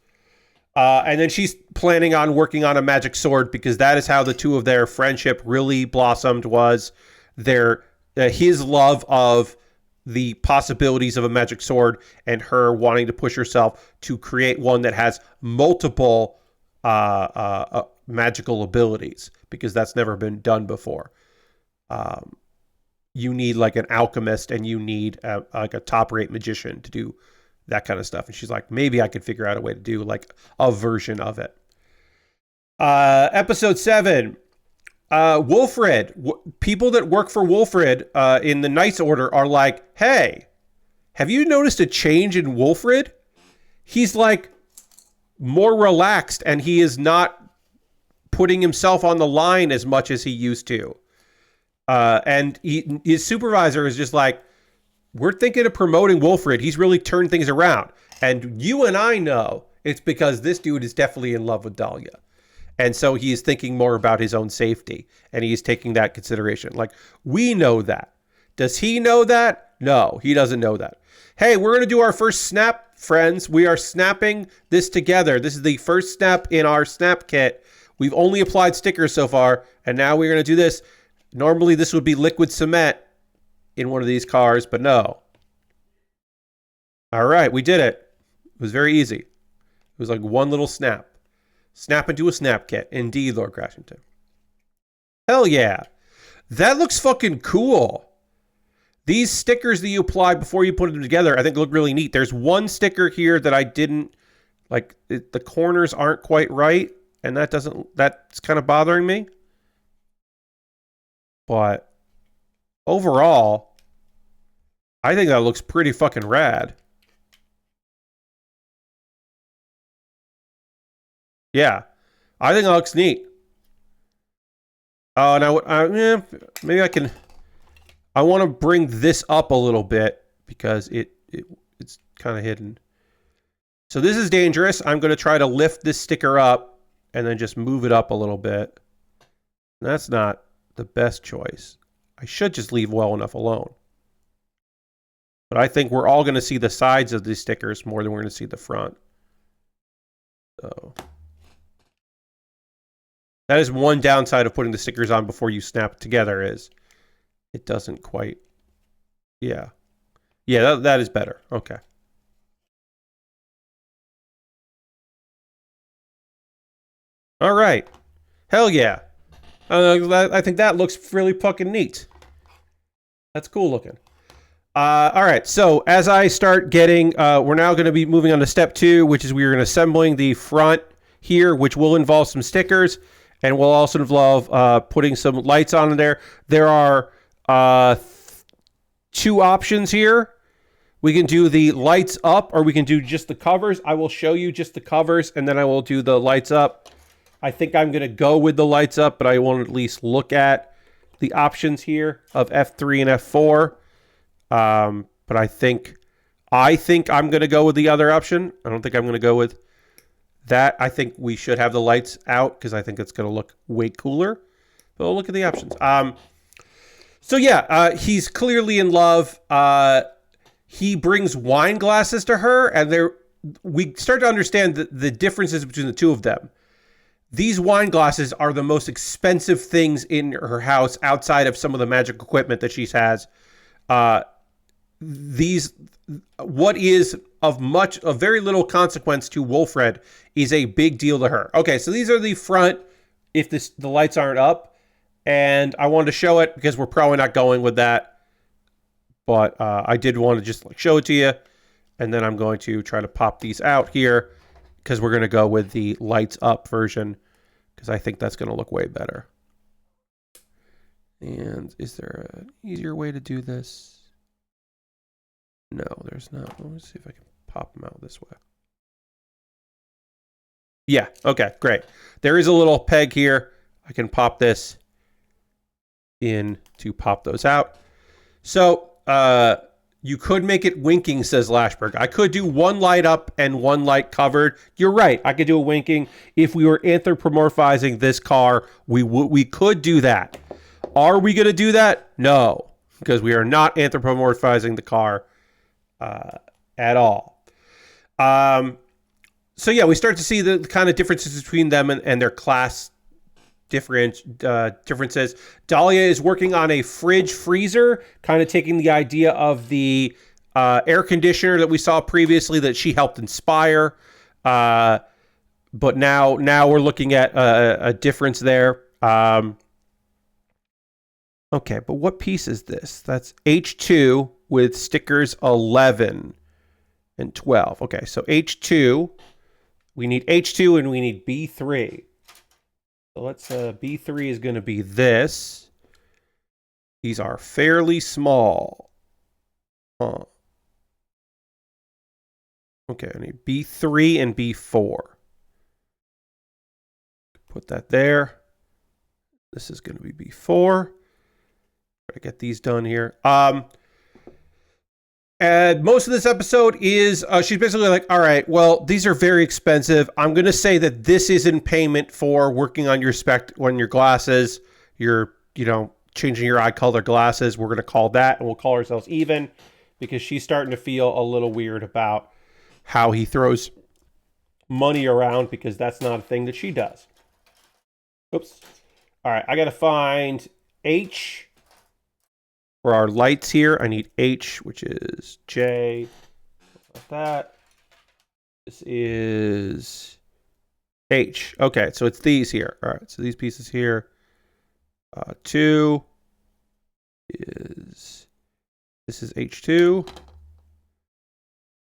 And then she's planning on working on a magic sword, because that is how the two of their friendship really blossomed, was his love of the possibilities of a magic sword and her wanting to push herself to create one that has multiple magical abilities, because that's never been done before. You need like an alchemist, and you need like a top-rate magician to do that kind of stuff. And she's like, maybe I could figure out a way to do like a version of it. Episode 7. Wolfrid, people that work for Wolfrid in the Knights Order are like, hey, have you noticed a change in Wolfrid? He's like more relaxed, and he is not putting himself on the line as much as he used to. And his supervisor is just like, we're thinking of promoting Wolfrid. He's really turned things around. And you and I know It's because this dude is definitely in love with Dahlia. And so he is thinking more about his own safety. And he is taking that consideration. Like, we know that. Does he know that? No, he doesn't know that. Hey, we're going to do our first snap, friends. We are snapping this together. This is the first snap in our snap kit. We've only applied stickers so far. And now we're going to do this. Normally, this would be liquid cement in one of these cars, but no. All right, we did it. It was very easy. It was like one little snap. Snap into a snap kit. Indeed, Lord Crashington. Hell yeah. That looks fucking cool. These stickers that you apply before you put them together, I think look really neat. There's one sticker here that I didn't, like, the corners aren't quite right, and that's kind of bothering me. But overall, I think that looks pretty fucking rad. Yeah, I think that looks neat. Oh, now maybe I can. I want to bring this up a little bit because it's kind of hidden. So this is dangerous. I'm going to try to lift this sticker up and then just move it up a little bit. That's not the best choice. I should just leave well enough alone. But I think we're all going to see the sides of these stickers more than we're going to see the front. So that is one downside of putting the stickers on before you snap it together is it doesn't quite. Yeah. Yeah, that is better. Okay. All right. Hell yeah. I think that looks really fucking neat. That's cool looking. All right. So as I start getting, we're now going to be moving on to step 2, which is we're going to assembling the front here, which will involve some stickers. And will also involve putting some lights on there. There are 2 options here. We can do the lights up or we can do just the covers. I will show you just the covers and then I will do the lights up. I think I'm going to go with the lights up, but I want to at least look at the options here of F3 and F4. But I think I'm going to go with the other option. I don't think I'm going to go with that. I think we should have the lights out because I think it's going to look way cooler. But we'll look at the options. So yeah, he's clearly in love. He brings wine glasses to her, and we start to understand the differences between the two of them. These wine glasses are the most expensive things in her house outside of some of the magic equipment that she has. What is of very little consequence to Wolfred is a big deal to her. Okay, so these are the front if the lights aren't up, and I wanted to show it because we're probably not going with that, but I did want to just show it to you, and then I'm going to try to pop these out here because we're going to go with the lights up version because I think that's going to look way better. And is there an easier way to do this? No, there's not. Let me see if I can pop them out this way. Yeah, okay, great. There is a little peg here. I can pop this in to pop those out. So, you could make it winking, says Lashberg. I could do one light up and one light covered. You're right. I could do a winking. If we were anthropomorphizing this car, we could do that. Are we going to do that? No, because we are not anthropomorphizing the car at all. So yeah, we start to see the kind of differences between them and their class differences. Dahlia is working on a fridge freezer, kind of taking the idea of the air conditioner that we saw previously that she helped inspire. But now we're looking at a difference there. Okay, but what piece is this? That's H2 with stickers 11 and 12. Okay, so H2, we need H2 and we need B3. So let's, B3 is going to be this. These are fairly small. Huh. Okay, I need B3 and B4. Put that there. This is going to be B4. Try to get these done here. And most of this episode is she's basically like, all right, well, these are very expensive. I'm going to say that this is in payment for working on your your glasses, your, changing your eye color glasses. We're going to call that, and we'll call ourselves even, because she's starting to feel a little weird about how he throws money around, because that's not a thing that she does. Oops. All right, I got to find H. For our lights here, I need H, which is J. Like that. This is H. Okay, so it's these here. All right, so these pieces here. 2 is... This is H2.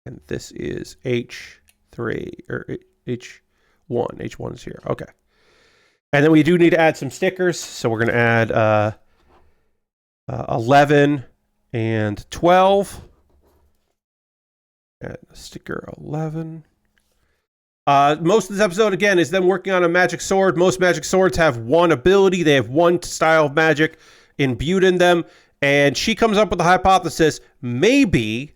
And this is H3, or H1. H1 is here. Okay. And then we do need to add some stickers, so we're going to add... 11 and 12. And sticker 11. Most of this episode, again, is them working on a magic sword. Most magic swords have one ability. They have one style of magic imbued in them. And she comes up with the hypothesis, maybe,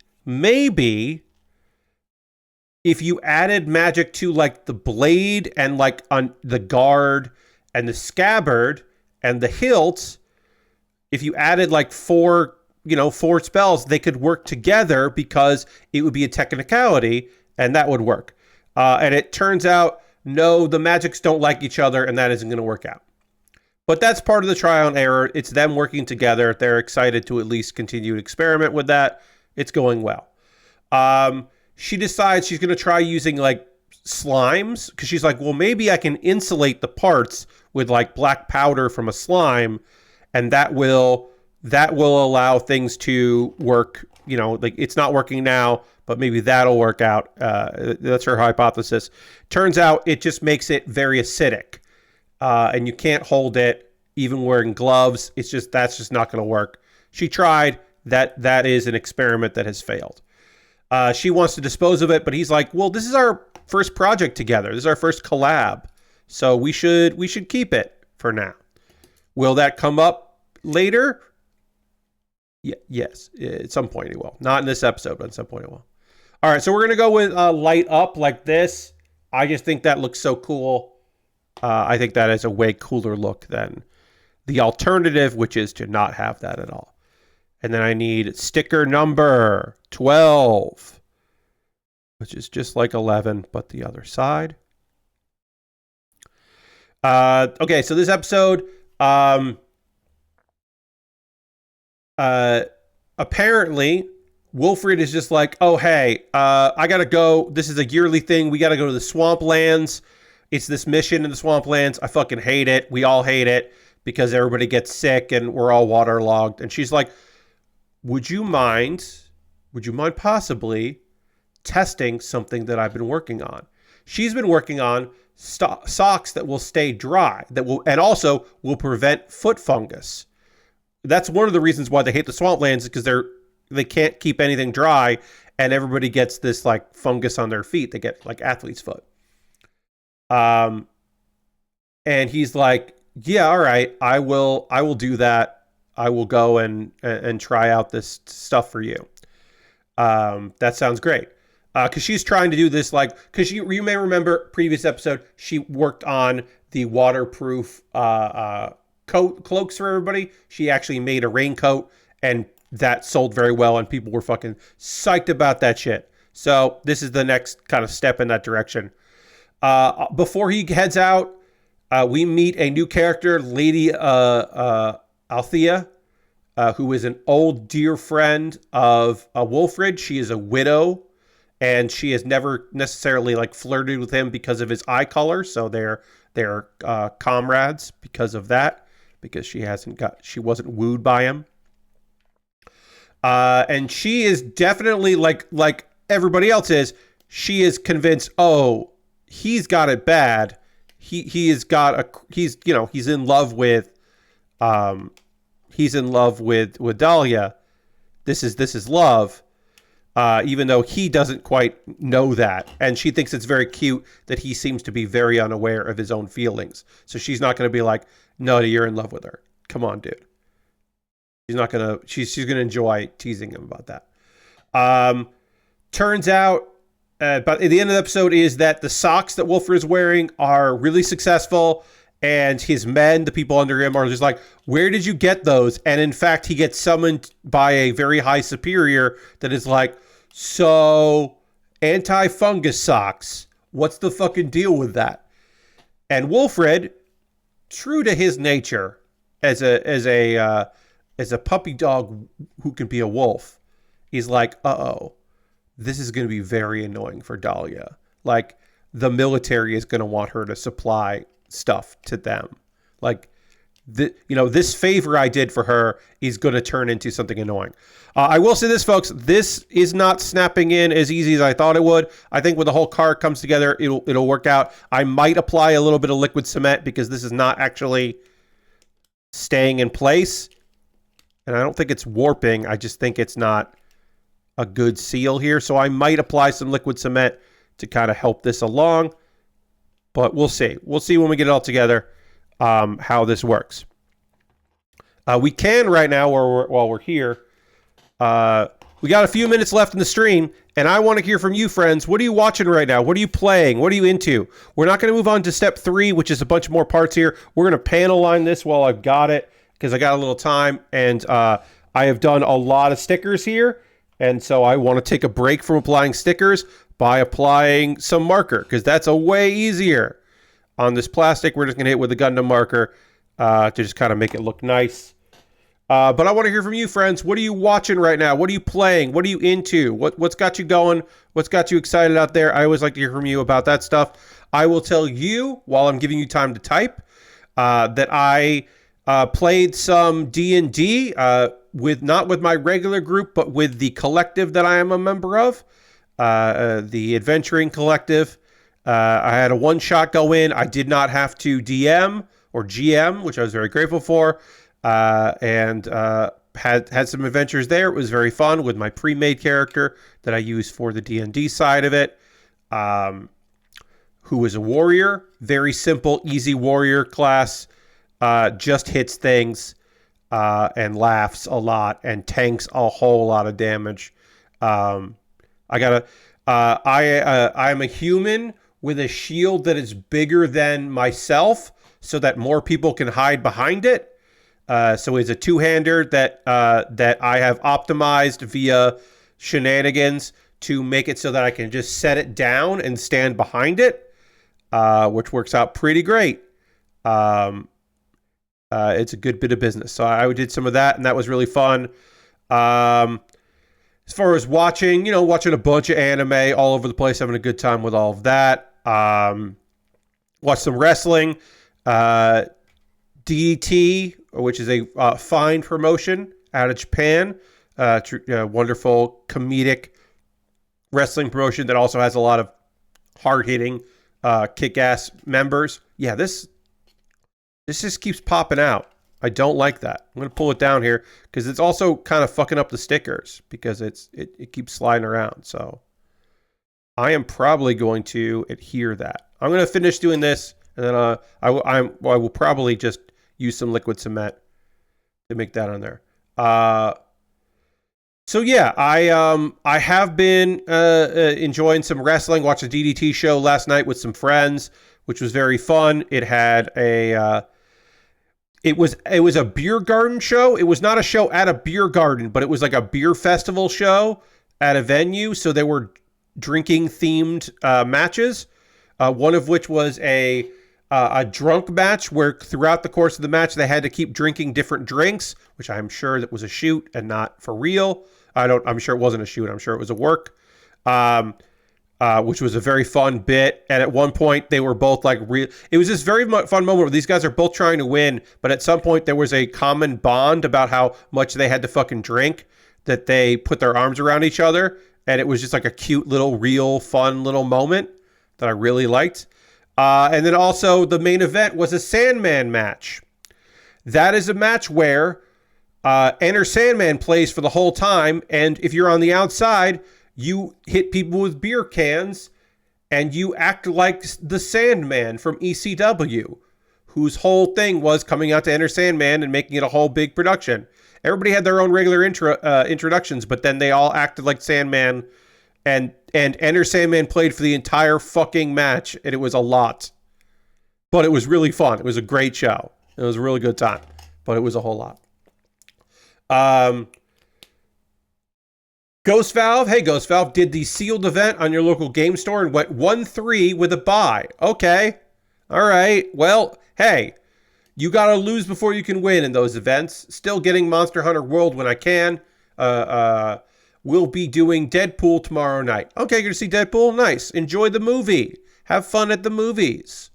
if you added magic to, like, the blade and, like, on the guard and the scabbard and the hilt, if you added like four spells, they could work together, because it would be a technicality, and that would work. And it turns out, no, the magics don't like each other, and that isn't going to work out. But that's part of the trial and error. It's them working together. They're excited to at least continue to experiment with that. It's going well. She decides she's going to try using like slimes, because she's like, well, maybe I can insulate the parts with like black powder from a slime, and that will allow things to work. Like, it's not working now, but maybe that'll work out. That's her hypothesis. Turns out it just makes it very acidic, and you can't hold it even wearing gloves. That's just not going to work. She tried. That is an experiment that has failed. She wants to dispose of it, but he's like, well, this is our first project together. This is our first collab, so we should keep it for now. Will that come up later? Yeah, yes, at some point it will. Not in this episode, but at some point it will. All right, so we're going to go with light up like this. I just think that looks so cool. I think that is a way cooler look than the alternative, which is to not have that at all. And then I need sticker number 12, which is just like 11, but the other side. Okay, so this episode... apparently Wilfred is just like, oh, hey, I gotta go. This is a yearly thing. We gotta go to the swamplands. It's this mission in the swamplands. I fucking hate it. We all hate it, because everybody gets sick and we're all waterlogged. And she's like, would you mind possibly testing something that I've been working on? She's been working on socks that will stay dry, and also will prevent foot fungus. That's one of the reasons why they hate the swamplands, is because they can't keep anything dry, and everybody gets this like fungus on their feet. They get like athlete's foot. And he's like, yeah, all right, I will do that. I will go and try out this stuff for you. That sounds great. Because she's trying to do this, like, because you may remember previous episode, she worked on the waterproof cloaks for everybody. She actually made a raincoat, and that sold very well, and people were fucking psyched about that shit. So this is the next kind of step in that direction. Before he heads out, we meet a new character, Lady Althea, who is an old dear friend of Wilfred. She is a widow, and she has never necessarily like flirted with him because of his eye color. So they're comrades because of that, because she wasn't wooed by him. And she is definitely like everybody else is. She is convinced, oh, he's got it bad. He's in love with Dahlia. This is love. Even though he doesn't quite know that. And she thinks it's very cute that he seems to be very unaware of his own feelings. So she's not going to be like, no, you're in love with her. Come on, dude. She's going to enjoy teasing him about that. Turns out, but at the end of the episode is that the socks that Wilfred is wearing are really successful, and his men, the people under him, are just like, where did you get those? And in fact, he gets summoned by a very high superior that is like, so anti-fungus socks, what's the fucking deal with that? And Wilfred, true to his nature as a puppy dog who can be a wolf, he's like, uh-oh, this is going to be very annoying for Dahlia. Like, the military is going to want her to supply stuff to them. Like, this favor I did for her is going to turn into something annoying. I will say this, folks. This is not snapping in as easy as I thought it would. I think when the whole car comes together, it'll work out. I might apply a little bit of liquid cement because this is not actually staying in place. And I don't think it's warping. I just think it's not a good seal here. So I might apply some liquid cement to kind of help this along. But we'll see. We'll see when we get it all together how this works. We can right now, while we're here, we got a few minutes left in the stream, and I want to hear from you, friends. What are you watching right now? What are you playing? What are you into? We're not going to move on to step 3, which is a bunch more parts here. We're going to panel line this while I've got it, because I got a little time, and I have done a lot of stickers here, and so I want to take a break from applying stickers by applying some marker, because that's a way easier. On this plastic, we're just going to hit with a Gundam marker to just kind of make it look nice. But I want to hear from you, friends. What are you watching right now? What are you playing? What are you into? What's got you going? What's got you excited out there? I always like to hear from you about that stuff. I will tell you, while I'm giving you time to type, that I played some D&D, not with my regular group, but with the collective that I am a member of, the Adventuring Collective. I had a one-shot go in. I did not have to DM or GM, which I was very grateful for. And had some adventures there. It was very fun with my pre-made character that I used for the D&D side of it, who is a warrior. Very simple, easy warrior class. Just hits things and laughs a lot and tanks a whole lot of damage. I'm a human with a shield that is bigger than myself so that more people can hide behind it. So it's a two-hander that I have optimized via shenanigans to make it so that I can just set it down and stand behind it, which works out pretty great. It's a good bit of business. So I did some of that, and that was really fun. As far as watching a bunch of anime all over the place, having a good time with all of that. Watched some wrestling. DT, which is a fine promotion out of Japan. Wonderful comedic wrestling promotion that also has a lot of hard-hitting, kick-ass members. Yeah, this just keeps popping out. I don't like that. I'm going to pull it down here because it's also kind of fucking up the stickers because it keeps sliding around. So I am probably going to adhere that. I'm going to finish doing this, and then I will probably just use some liquid cement to make that on there. So yeah, I have been enjoying some wrestling. Watched a DDT show last night with some friends, which was very fun. It had it was a beer garden show. It was not a show at a beer garden, but it was like a beer festival show at a venue. So there were drinking themed matches. One of which was a drunk match where throughout the course of the match they had to keep drinking different drinks, which I'm sure that was a shoot and not for real. I'm sure it wasn't a shoot. I'm sure it was a work, which was a very fun bit. And at one point they were both like it was this very fun moment where these guys are both trying to win, but at some point there was a common bond about how much they had to fucking drink that they put their arms around each other. And it was just like a cute little, real fun little moment that I really liked. And then also the main event was a Sandman match. That is a match where Enter Sandman plays for the whole time. And if you're on the outside, you hit people with beer cans and you act like the Sandman from ECW, whose whole thing was coming out to Enter Sandman and making it a whole big production. Everybody had their own regular introductions, but then they all acted like Sandman, and Enter Sandman played for the entire fucking match, and it was a lot. But it was really fun. It was a great show. It was a really good time, but it was a whole lot. Ghost Valve, hey Ghost Valve, did the sealed event on your local game store and went 1-3 with a bye. Okay. All right. Well, hey, you got to lose before you can win in those events. Still getting Monster Hunter World when I can. We'll be doing Deadpool tomorrow night. Okay, you're going to see Deadpool? Nice. Enjoy the movie. Have fun at the movies.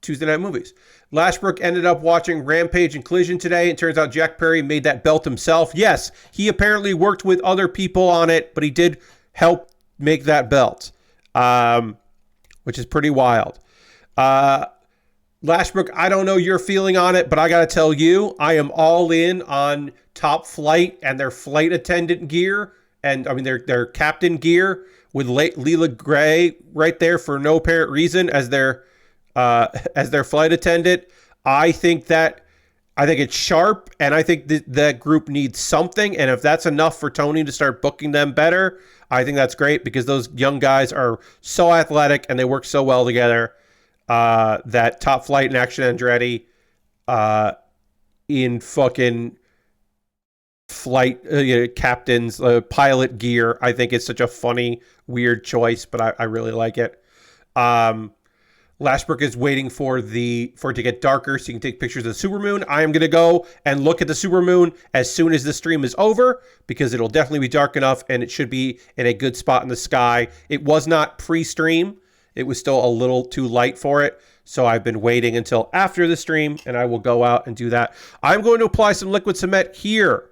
Tuesday night movies. Lashbrook ended up watching Rampage and Collision today. It turns out Jack Perry made that belt himself. Yes, he apparently worked with other people on it, but he did help make that belt, which is pretty wild. Lashbrook, I don't know your feeling on it, but I got to tell you, I am all in on Top Flight and their flight attendant gear, and I mean their captain gear with Leela Gray right there for no apparent reason as their flight attendant. I think it's sharp, and I think that group needs something. And if that's enough for Tony to start booking them better, I think that's great, because those young guys are so athletic and they work so well together. That Top Flight and Action Andretti in fucking flight captains pilot gear, I think it's such a funny, weird choice, but I really like it. Lashbrook is waiting for it to get darker so you can take pictures of the supermoon. I am going to go and look at the supermoon as soon as the stream is over, because it'll definitely be dark enough and it should be in a good spot in the sky. It was not pre-stream. It was still a little too light for it. So I've been waiting until after the stream, and I will go out and do that. I'm going to apply some liquid cement here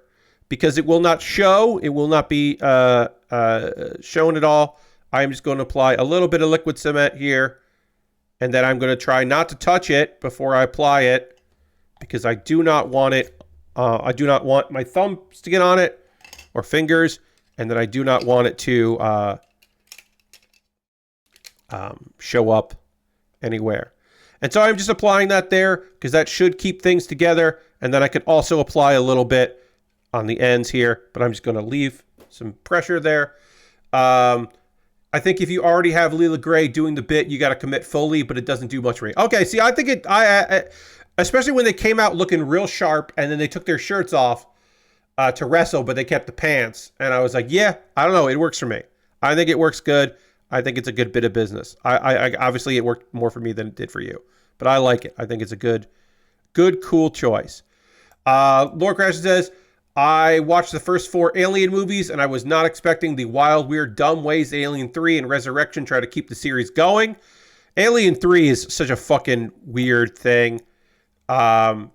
because it will not show. It will not be shown at all. I'm just going to apply a little bit of liquid cement here. And then I'm going to try not to touch it before I apply it, because I do not want it. I do not want my thumbs to get on it, or fingers, and then I do not want it to show up anywhere. And so I'm just applying that there because that should keep things together. And then I could also apply a little bit on the ends here, but I'm just going to leave some pressure there. I think if you already have Leela Gray doing the bit, you got to commit fully, but it doesn't do much for me. Okay, see, I think especially when they came out looking real sharp and then they took their shirts off to wrestle, but they kept the pants. And I was like, yeah, I don't know. It works for me. I think it works good. I think it's a good bit of business. I obviously it worked more for me than it did for you, but I like it. I think it's a good, cool choice. Lord Crash says, I watched the first 4 Alien movies, and I was not expecting the wild, weird, dumb ways Alien 3 and Resurrection try to keep the series going. Alien 3 is such a fucking weird thing. Also,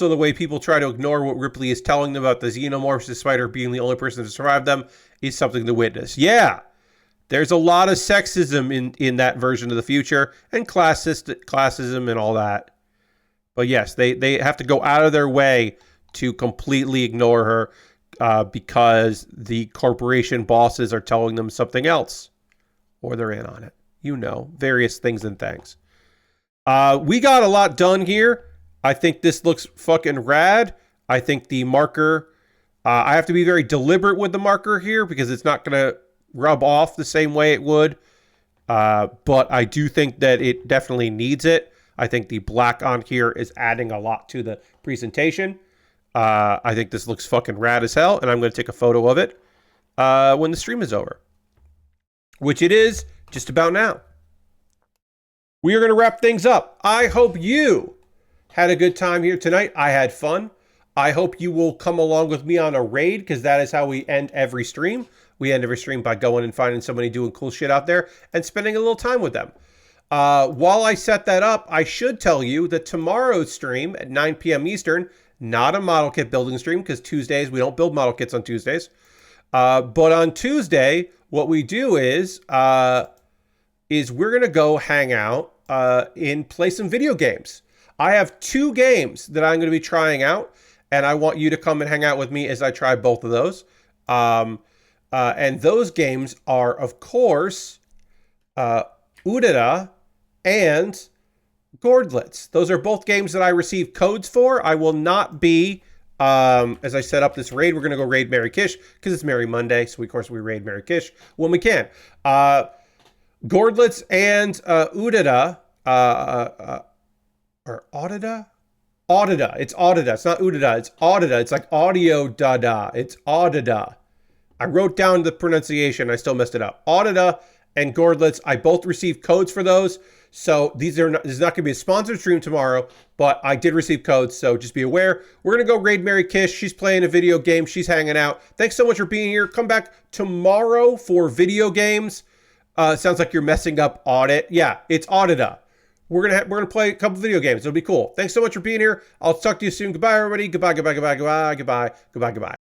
the way people try to ignore what Ripley is telling them about the xenomorphs, despite her being the only person to survive them, is something to witness. Yeah, there's a lot of sexism in that version of the future, and classism and all that. But yes, they have to go out of their way to completely ignore her because the corporation bosses are telling them something else, or they're in on it. You know, various things and things. We got a lot done here. I think this looks fucking rad. I think the marker, I have to be very deliberate with the marker here because it's not going to rub off the same way it would. But I do think that it definitely needs it. I think the black on here is adding a lot to the presentation. I think this looks fucking rad as hell, and I'm going to take a photo of it when the stream is over, which it is just about now. We are going to wrap things up. I hope you had a good time here tonight. I had fun. I hope you will come along with me on a raid, because that is how we end every stream. We end every stream by going and finding somebody doing cool shit out there and spending a little time with them. While I set that up, I should tell you that tomorrow's stream at 9 p.m. Eastern, not a model kit building stream, because Tuesdays, we don't build model kits on Tuesdays. But on Tuesday, what we do is we're going to go hang out and play some video games. I have 2 games that I'm going to be trying out, and I want you to come and hang out with me as I try both of those. And those games are, of course, Urara and Gordlets. Those are both games that I received codes for. I will not be, as I set up this raid, we're going to go raid Mary Kish because it's Merry Monday. So, of course, we raid Mary Kish when we can. Gordlets and Udada, or Audida? Audida. It's Audida. It's not Udada. It's Audida. It's like audio dada. It's Audida. I wrote down the pronunciation. I still messed it up. Audida and Gordlets. I both received codes for those. So this is not going to be a sponsored stream tomorrow, but I did receive codes, so just be aware. We're going to go raid Mary Kish. She's playing a video game. She's hanging out. Thanks so much for being here. Come back tomorrow for video games. Sounds like you're messing up Audit. Yeah, it's Audita. We're gonna play a couple video games. It'll be cool. Thanks so much for being here. I'll talk to you soon. Goodbye, everybody. Goodbye, goodbye, goodbye, goodbye, goodbye, goodbye, goodbye.